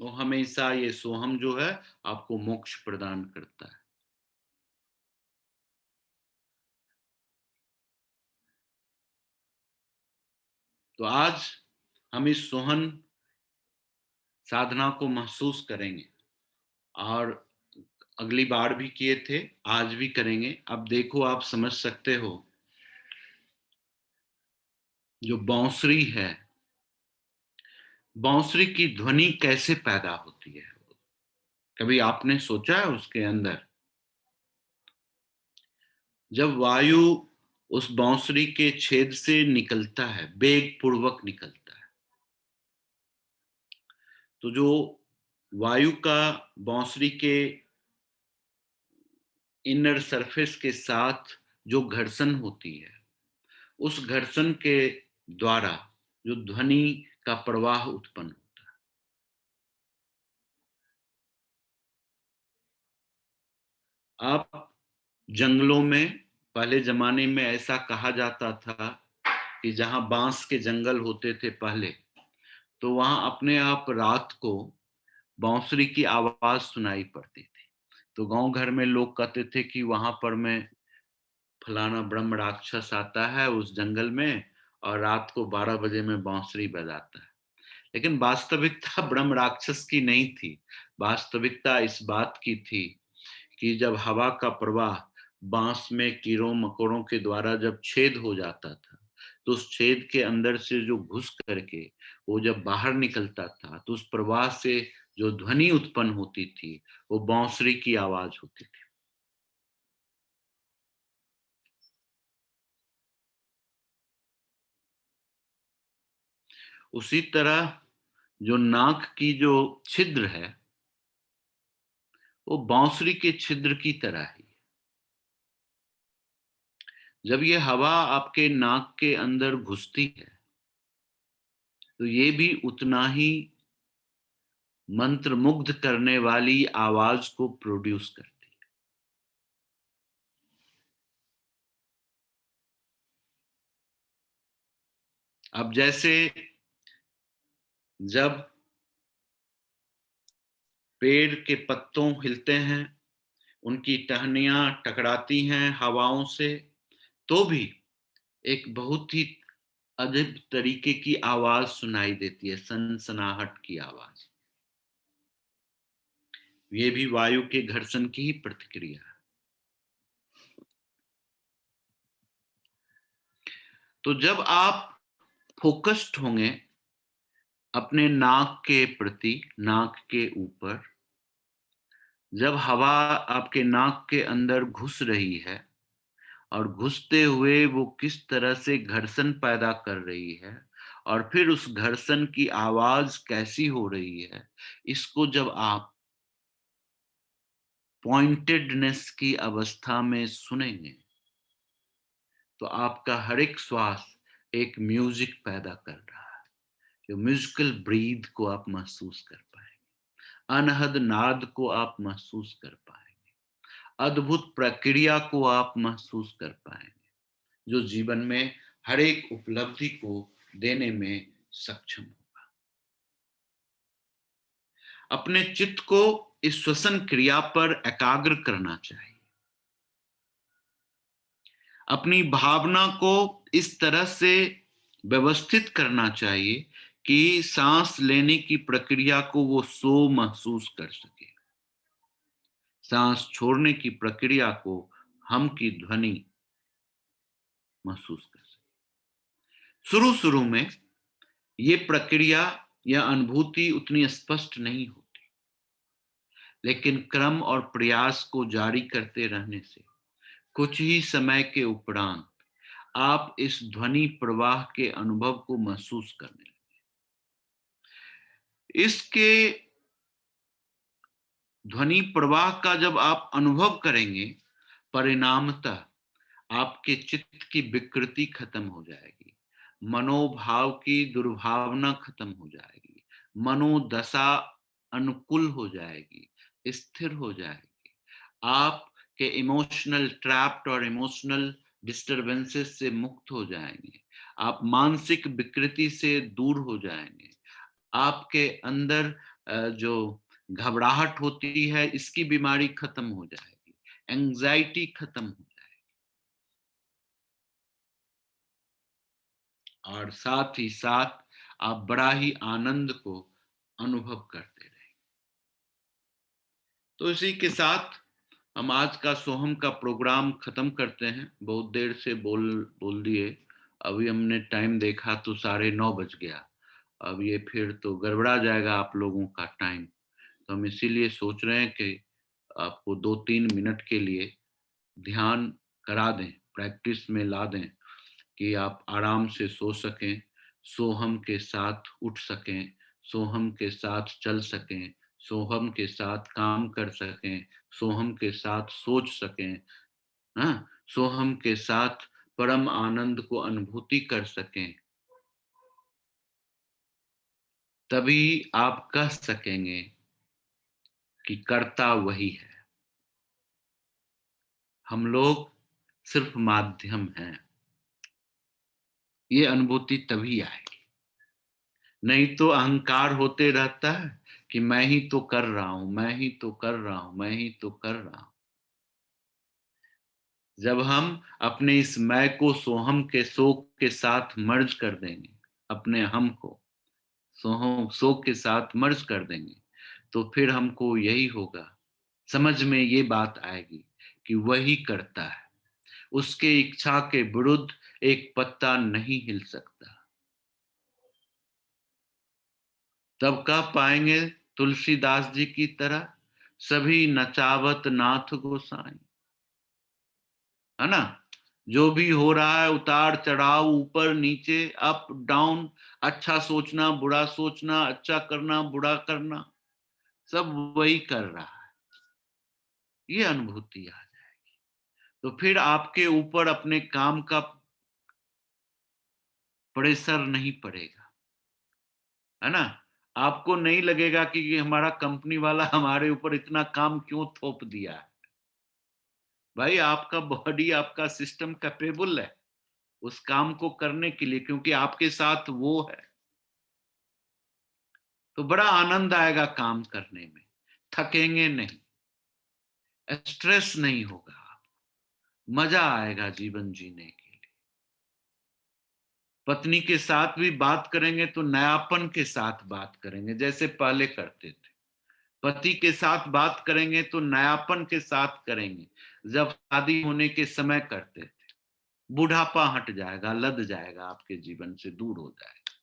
वो हमेशा ये सोहम जो है आपको मोक्ष प्रदान करता है। तो आज हम इस सोहन साधना को महसूस करेंगे, और अगली बार भी किए थे, आज भी करेंगे। अब देखो, आप समझ सकते हो जो बांसुरी है, बांसुरी की ध्वनि कैसे पैदा होती है, कभी आपने सोचा है उसके अंदर? जब वायु उस बांसुरी के छेद से निकलता है, वेग पूर्वक निकलता है, तो जो वायु का बांसुरी के इनर सरफेस के साथ जो घर्षण होती है, उस घर्षण के द्वारा जो ध्वनि का प्रवाह उत्पन्न होता है। आप जंगलों में, पहले जमाने में ऐसा कहा जाता था कि जहां बांस के जंगल होते थे पहले, तो वहां अपने आप रात को बांसुरी की आवाज सुनाई पड़ती थी। तो गांव घर में लोग कहते थे कि वहां पर मैं फलाना ब्रह्म राक्षस आता है उस जंगल में, और रात को 12 बजे में बांसुरी बजाता है। लेकिन वास्तविकता ब्रह्म राक्षस की नहीं थी। वास्तविकता इस बात की थी कि जब हवा का प्रवाह बांस में कीड़ों मकोड़ों के द्वारा जब छेद हो जाता था, तो उस छेद के अंदर से जो घुस करके वो जब बाहर निकलता था, तो उस प्रवाह से जो ध्वनि उत्पन्न होती थी वो बांसुरी की आवाज होती थी। उसी तरह जो नाक की जो छिद्र है, वो बांसुरी के छिद्र की तरह ही। जब ये हवा आपके नाक के अंदर घुसती है, तो ये भी उतना ही मंत्र मुग्ध करने वाली आवाज को प्रोड्यूस करती है। अब जैसे जब पेड़ के पत्तों हिलते हैं, उनकी टहनियां टकराती हैं हवाओं से, तो भी एक बहुत ही अजीब तरीके की आवाज सुनाई देती है, सनसनाहट की आवाज। ये भी वायु के घर्षण की ही प्रतिक्रिया है। तो जब आप फोकस्ड होंगे अपने नाक के प्रति, नाक के ऊपर, जब हवा आपके नाक के अंदर घुस रही है और घुसते हुए वो किस तरह से घर्षण पैदा कर रही है और फिर उस घर्षण की आवाज कैसी हो रही है, इसको जब आप पॉइंटेडनेस की अवस्था में सुनेंगे, तो आपका हर एक श्वास एक म्यूजिक पैदा कर रहा है। जो म्यूजिकल ब्रीथ को आप महसूस कर पाएंगे, अनहद नाद को आप महसूस कर पाएंगे, अद्भुत प्रक्रिया को आप महसूस कर पाएंगे, जो जीवन में हर एक उपलब्धि को देने में सक्षम होगा। अपने चित्त को इस श्वसन क्रिया पर एकाग्र करना चाहिए। अपनी भावना को इस तरह से व्यवस्थित करना चाहिए कि सांस लेने की प्रक्रिया को वो सो महसूस कर सके, सांस छोड़ने की प्रक्रिया को हम की ध्वनि महसूस कर सके। शुरू शुरू में ये प्रक्रिया या अनुभूति उतनी स्पष्ट नहीं होती, लेकिन क्रम और प्रयास को जारी करते रहने से कुछ ही समय के उपरांत आप इस ध्वनि प्रवाह के अनुभव को महसूस करने लगे। इसके ध्वनि प्रवाह का जब आप अनुभव करेंगे, परिणामतः आपके चित्त की विकृति खत्म हो जाएगी, मनोभाव की दुर्भावना खत्म हो जाएगी, मनोदशा अनुकूल हो जाएगी, स्थिर हो जाएगी। आपके इमोशनल ट्रैप्ड और इमोशनल डिस्टरबेंसेस से मुक्त हो जाएंगे, आप मानसिक विकृति से दूर हो जाएंगे, आपके अंदर जो घबराहट होती है इसकी बीमारी खत्म हो जाएगी, एंजाइटी खत्म हो जाएगी, और साथ ही साथ आप बड़ा ही आनंद को अनुभव करते रहें। तो इसी के साथ हम आज का सोहम का प्रोग्राम खत्म करते हैं। बहुत देर से बोल बोल दिए, अभी हमने टाइम देखा तो 9:30 बज गया। अब ये फिर तो गड़बड़ा जाएगा आप लोगों का टाइम, तो हम इसीलिए सोच रहे हैं कि आपको 2-3 मिनट के लिए ध्यान करा दें, प्रैक्टिस में ला दें कि आप आराम से सो सकें, सोहम के साथ उठ सकें, सोहम के साथ चल सकें, सोहम के साथ काम कर सकें, सोहम के साथ सोच सकें, हाँ, सोहम के साथ परम आनंद को अनुभूति कर सकें। तभी आप कह सकेंगे कि कर्ता वही है, हम लोग सिर्फ माध्यम हैं। ये अनुभूति तभी आएगी, नहीं तो अहंकार होते रहता है कि मैं ही तो कर रहा हूं, मैं ही तो कर रहा हूं, मैं ही तो कर रहा हूं। जब हम अपने इस मैं को सोहम के सो के साथ मर्ज कर देंगे, अपने हम को सोहम सो के साथ मर्ज कर देंगे, तो फिर हमको यही होगा, समझ में ये बात आएगी कि वही करता है, उसके इच्छा के विरुद्ध एक पत्ता नहीं हिल सकता। तब कह पाएंगे तुलसीदास जी की तरह, सभी नचावत नाथ गोसाई, है ना। जो भी हो रहा है, उतार चढ़ाव, ऊपर नीचे, अप डाउन, अच्छा सोचना बुरा सोचना, अच्छा करना बुरा करना, सब वही कर रहा है, ये अनुभूति आ जाएगी। तो फिर आपके ऊपर अपने काम का प्रेशर नहीं पड़ेगा, है ना। आपको नहीं लगेगा कि ये हमारा कंपनी वाला हमारे ऊपर इतना काम क्यों थोप दिया है। भाई आपका बॉडी, आपका सिस्टम कैपेबल है उस काम को करने के लिए, क्योंकि आपके साथ वो है। तो बड़ा आनंद आएगा काम करने में, थकेंगे नहीं, स्ट्रेस नहीं होगा, मजा आएगा जीवन जीने के लिए। पत्नी के साथ भी बात करेंगे तो नयापन के साथ बात करेंगे, जैसे पहले करते थे। पति के साथ बात करेंगे तो नयापन के साथ करेंगे, जब शादी होने के समय करते थे। बुढ़ापा हट जाएगा, लद जाएगा, आपके जीवन से दूर हो जाएगा,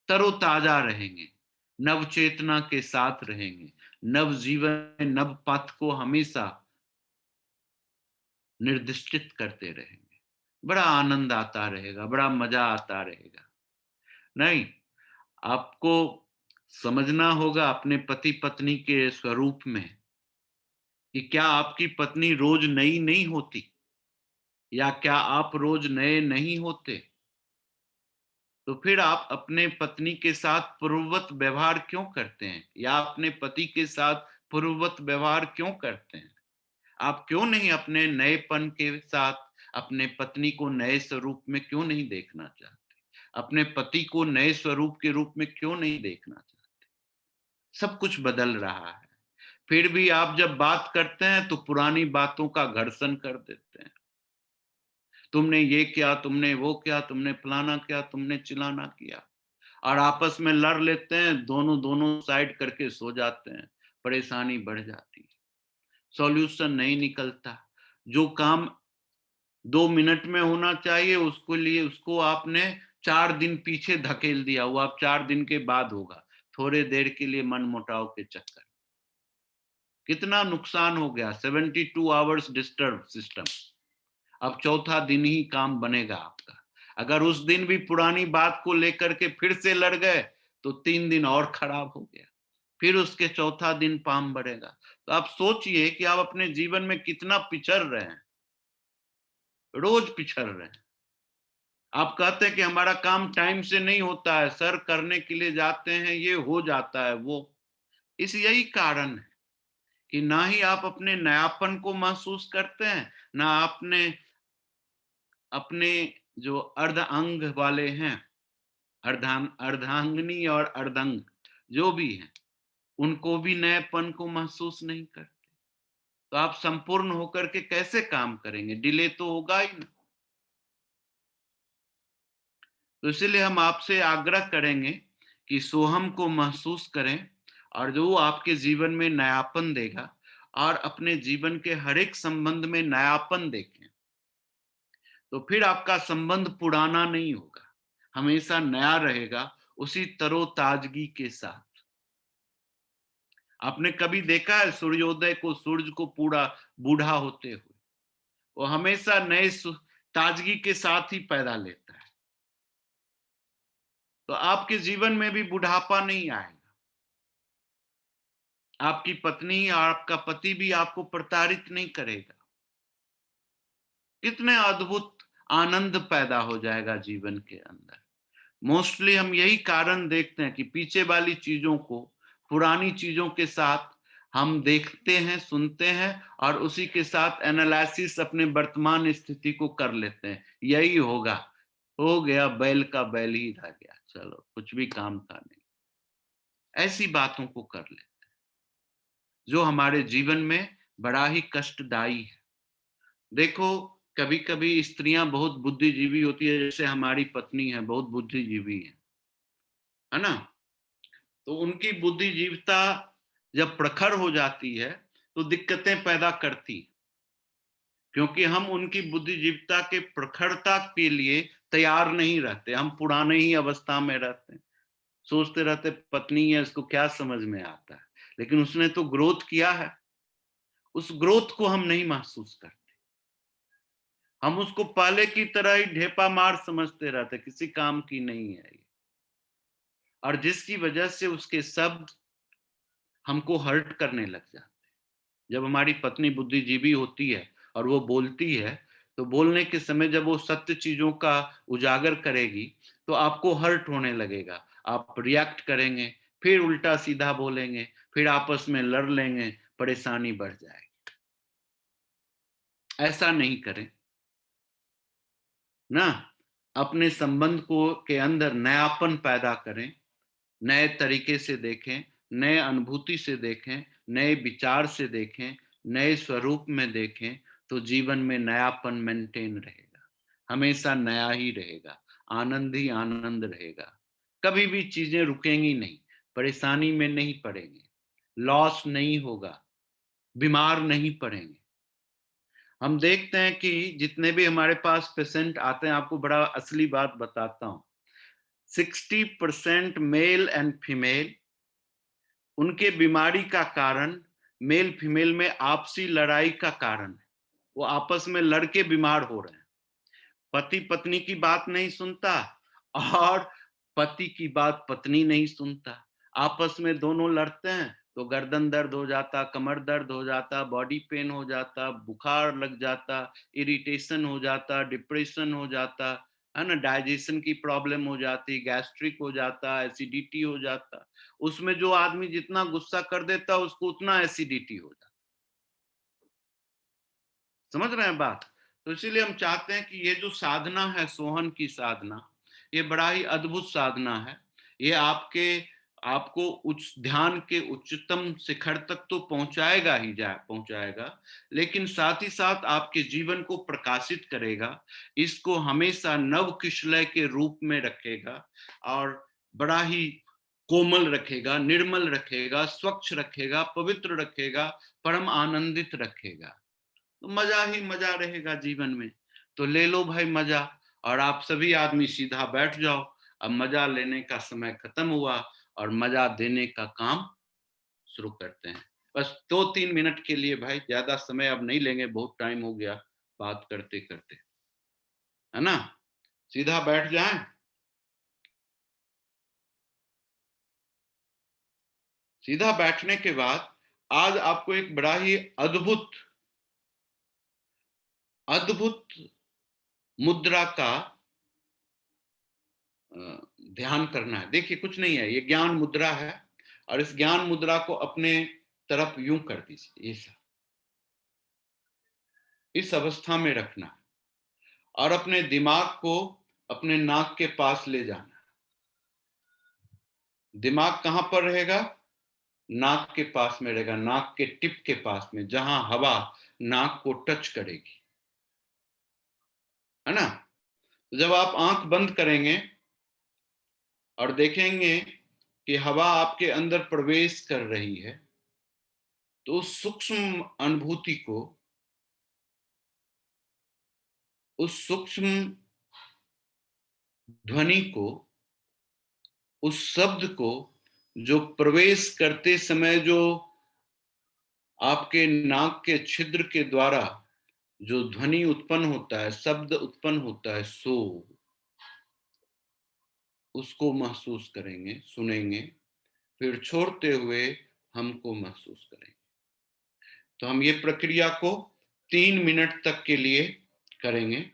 तरोताजा रहेंगे, नवचेतना के साथ रहेंगे, नव जीवन, नव पथ को हमेशा निर्दिष्टित करते रहेंगे। बड़ा आनंद आता रहेगा, बड़ा मजा आता रहेगा। नहीं, आपको समझना होगा अपने पति पत्नी के स्वरूप में कि क्या आपकी पत्नी रोज नई नहीं होती, या क्या आप रोज नए नहीं होते? तो फिर आप अपने पत्नी के साथ पूर्ववत व्यवहार क्यों करते हैं, या अपने पति के साथ पूर्ववत व्यवहार क्यों करते हैं? आप क्यों नहीं अपने नएपन के साथ अपने पत्नी को नए स्वरूप में क्यों नहीं देखना चाहते? अपने पति को नए स्वरूप के रूप में क्यों नहीं देखना चाहते? सब कुछ बदल रहा है, फिर भी आप जब बात करते हैं तो पुरानी बातों का घर्षण कर देते हैं। तुमने ये किया, तुमने वो किया, तुमने फलाना किया, तुमने चिलाना किया, और आपस में लड़ लेते हैं, दोनों दोनों साइड करके सो जाते हैं। परेशानी बढ़ जाती है, सॉल्यूशन नहीं निकलता। जो काम 2 मिनट में होना चाहिए, उसको लिए उसको आपने 4 दिन पीछे धकेल दिया, वो अब 4 दिन के बाद होगा, थोड़े देर के लिए मन मुटाव के चक्कर। कितना नुकसान हो गया, 72 आवर्स डिस्टर्ब सिस्टम। अब चौथा दिन ही काम बनेगा आपका। अगर उस दिन भी पुरानी बात को लेकर के फिर से लड़ गए तो 3 दिन और खराब हो गया, फिर उसके चौथा दिन पाम बढ़ेगा। तो आप सोचिए कि आप अपने जीवन में कितना पिछड़ रहे हैं, रोज पिछड़ रहे हैं। आप कहते हैं कि हमारा काम टाइम से नहीं होता है सर, करने के लिए जाते हैं, ये हो जाता है वो। इस यही कारण है कि ना ही आप अपने नयापन को महसूस करते हैं, ना आपने अपने जो अर्ध अंग वाले हैं, अर्धांगिनी और अर्धंग जो भी हैं, उनको भी नएपन को महसूस नहीं करते। तो आप संपूर्ण होकर के कैसे काम करेंगे? डिले तो होगा ही ना। तो इसलिए हम आपसे आग्रह करेंगे कि सोहम को महसूस करें, और जो आपके जीवन में नयापन देगा, और अपने जीवन के हर एक संबंध में नयापन देखें, तो फिर आपका संबंध पुराना नहीं होगा, हमेशा नया रहेगा, उसी तरोताजगी के साथ। आपने कभी देखा है सूर्योदय को, सूरज को पूरा बूढ़ा होते हुए? वो हमेशा नए ताजगी के साथ ही पैदा लेता है। तो आपके जीवन में भी बुढ़ापा नहीं आएगा। आपकी पत्नी और आपका पति भी आपको प्रताड़ित नहीं करेगा। कितने अद्भुत आनंद पैदा हो जाएगा जीवन के अंदर। मोस्टली हम यही कारण देखते हैं कि पीछे वाली चीजों को पुरानी चीजों के साथ हम देखते हैं, सुनते हैं, और उसी के साथ एनालिसिस अपने वर्तमान स्थिति को कर लेते हैं। यही होगा, हो गया, बैल का बैल ही रह गया, चलो कुछ भी काम का नहीं। ऐसी बातों को कर लेते हैं जो हमारे जीवन में बड़ा ही कष्टदायी है। देखो, कभी कभी स्त्रियां बहुत बुद्धिजीवी होती है, जैसे हमारी पत्नी है, बहुत बुद्धिजीवी है ना? तो उनकी बुद्धिजीवता जब प्रखर हो जाती है तो दिक्कतें पैदा करती, क्योंकि हम उनकी बुद्धिजीवता के प्रखरता के लिए तैयार नहीं रहते। हम पुराने ही अवस्था में रहते हैं, सोचते रहते पत्नी है, इसको क्या समझ में आता है, लेकिन उसने तो ग्रोथ किया है। उस ग्रोथ को हम नहीं महसूस करते, हम उसको पहले की तरह ही ढेपा मार समझते रहते, किसी काम की नहीं है ये। और जिसकी वजह से उसके शब्द हमको हर्ट करने लग जाते हैं। जब हमारी पत्नी बुद्धिजीवी होती है और वो बोलती है, तो बोलने के समय जब वो सत्य चीजों का उजागर करेगी तो आपको हर्ट होने लगेगा, आप रिएक्ट करेंगे, फिर उल्टा सीधा बोलेंगे, फिर आपस में लड़ लेंगे, परेशानी बढ़ जाएगी। ऐसा नहीं करें ना। अपने संबंध को के अंदर नयापन पैदा करें, नए तरीके से देखें, नए अनुभूति से देखें, नए विचार से देखें, नए स्वरूप में देखें, तो जीवन में नयापन मेंटेन रहेगा, हमेशा नया ही रहेगा, आनंद ही आनंद रहेगा। कभी भी चीजें रुकेंगी नहीं, परेशानी में नहीं पड़ेंगे, लॉस नहीं होगा, बीमार नहीं पड़ेंगे। हम देखते हैं कि जितने भी हमारे पास पेशेंट आते हैं, आपको बड़ा असली बात बताता हूँ, 60% मेल एंड फीमेल उनके बीमारी का कारण मेल फीमेल में आपसी लड़ाई का कारण है। वो आपस में लड़के बीमार हो रहे हैं। पति पत्नी की बात नहीं सुनता और पति की बात पत्नी नहीं सुनता। आपस में दोनों लड़ते हैं तो गर्दन दर्द हो जाता, कमर दर्द हो जाता, बॉडी पेन हो जाता, बुखार लग जाता, इरिटेशन हो जाता, डिप्रेशन हो जाता, है ना, डाइजेशन की प्रॉब्लम हो जाती, गैस्ट्रिक हो जाता, एसिडिटी हो जाता। उसमें जो आदमी जितना गुस्सा कर देता उसको उतना एसिडिटी हो जाता। समझ रहे हैं बात? तो इसीलिए हम चाहते हैं कि ये जो साधना है, सोहन की साधना, ये बड़ा ही अद्भुत साधना है। ये आपको उच्च ध्यान के उच्चतम शिखर तक तो पहुंचाएगा, लेकिन साथ ही साथ आपके जीवन को प्रकाशित करेगा। इसको हमेशा नव किशलय के रूप में रखेगा और बड़ा ही कोमल रखेगा, निर्मल रखेगा, स्वच्छ रखेगा, पवित्र रखेगा, परम आनंदित रखेगा। तो मजा ही मजा रहेगा जीवन में। तो ले लो भाई मजा, और आप सभी आदमी सीधा बैठ जाओ। अब मजा लेने का समय खत्म हुआ और मजा देने का काम शुरू करते हैं। बस 2-3 मिनट के लिए भाई, ज्यादा समय अब नहीं लेंगे, बहुत टाइम हो गया बात करते करते, है ना। सीधा बैठ जाएं। सीधा बैठने के बाद आज आपको एक बड़ा ही अद्भुत अद्भुत मुद्रा का ध्यान करना है। देखिए कुछ नहीं है, ये ज्ञान मुद्रा है, और इस ज्ञान मुद्रा को अपने तरफ यूं कर दीजिए, ये सब इस अवस्था में रखना है और अपने दिमाग को अपने नाक के पास ले जाना है। दिमाग कहां पर रहेगा? नाक के पास में रहेगा, नाक के टिप के पास में, जहां हवा नाक को टच करेगी, है ना। तो जब आप आंख बंद करेंगे और देखेंगे कि हवा आपके अंदर प्रवेश कर रही है, तो उस सूक्ष्म अनुभूति को, उस सूक्ष्म ध्वनि को, उस शब्द को, जो प्रवेश करते समय जो आपके नाक के छिद्र के द्वारा जो ध्वनि उत्पन्न होता है, शब्द उत्पन्न होता है, सो उसको महसूस करेंगे, सुनेंगे, फिर छोड़ते हुए हमको महसूस करेंगे। तो हम ये प्रक्रिया को 3 मिनट तक के लिए करेंगे।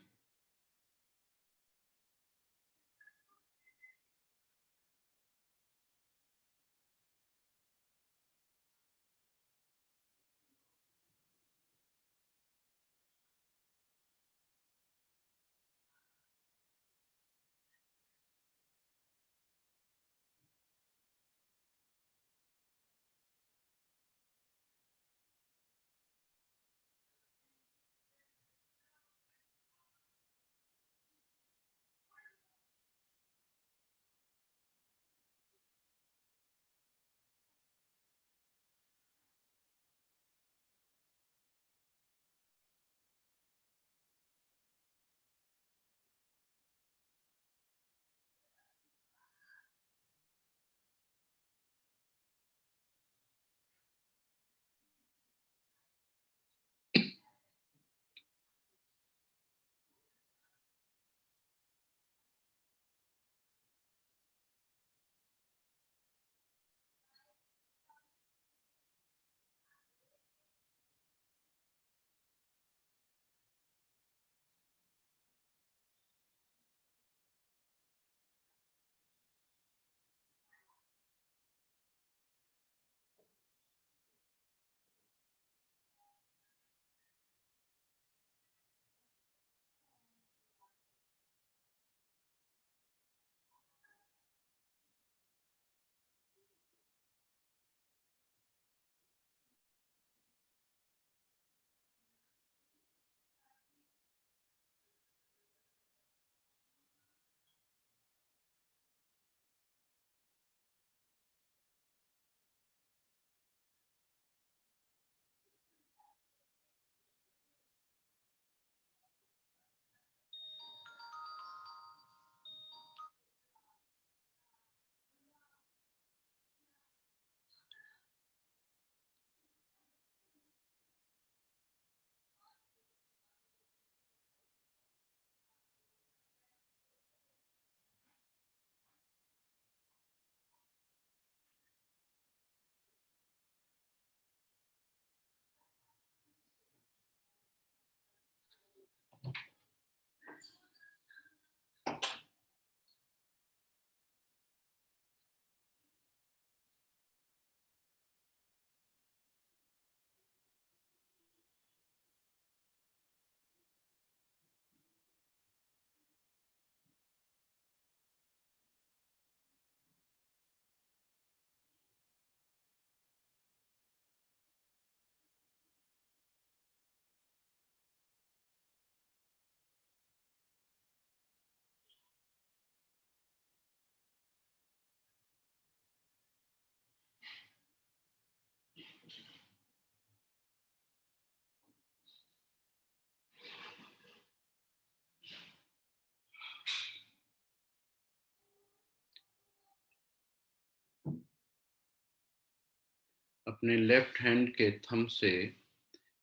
अपने लेफ्ट हैंड के थंब से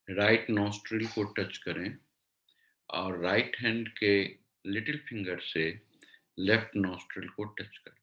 राइट नॉस्ट्रिल को टच करें और राइट हैंड के लिटिल फिंगर से लेफ्ट नॉस्ट्रिल को टच कर दें।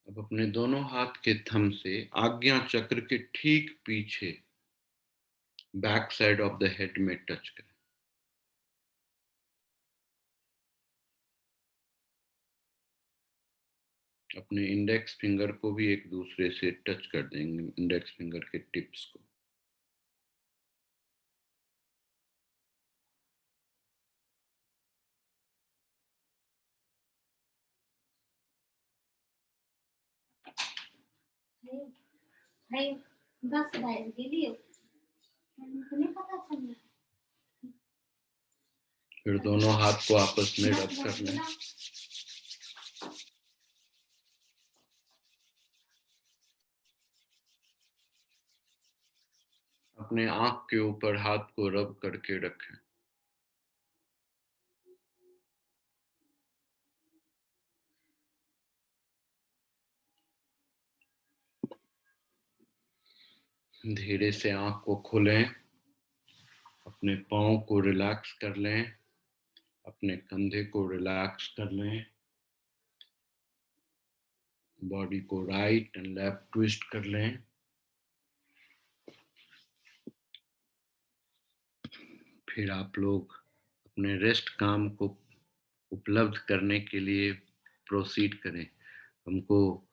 अब अपने दोनों हाथ के थंब से आज्ञा चक्र के ठीक पीछे back side of the head में टच करें। अपने इंडेक्स फिंगर को भी एक दूसरे से टच कर देंगे, इंडेक्स फिंगर के टिप्स को। फिर दोनों हाथ को आपस में रब कर लें। अपने आंख के ऊपर हाथ को रब करके रखें। धीरे से आंख को खोलें, अपने पाँव को रिलैक्स कर लें, अपने कंधे को रिलैक्स कर लें, बॉडी को राइट एंड लेफ्ट ट्विस्ट कर लें। फिर आप लोग अपने रेस्ट काम को उपलब्ध करने के लिए प्रोसीड करें। हमको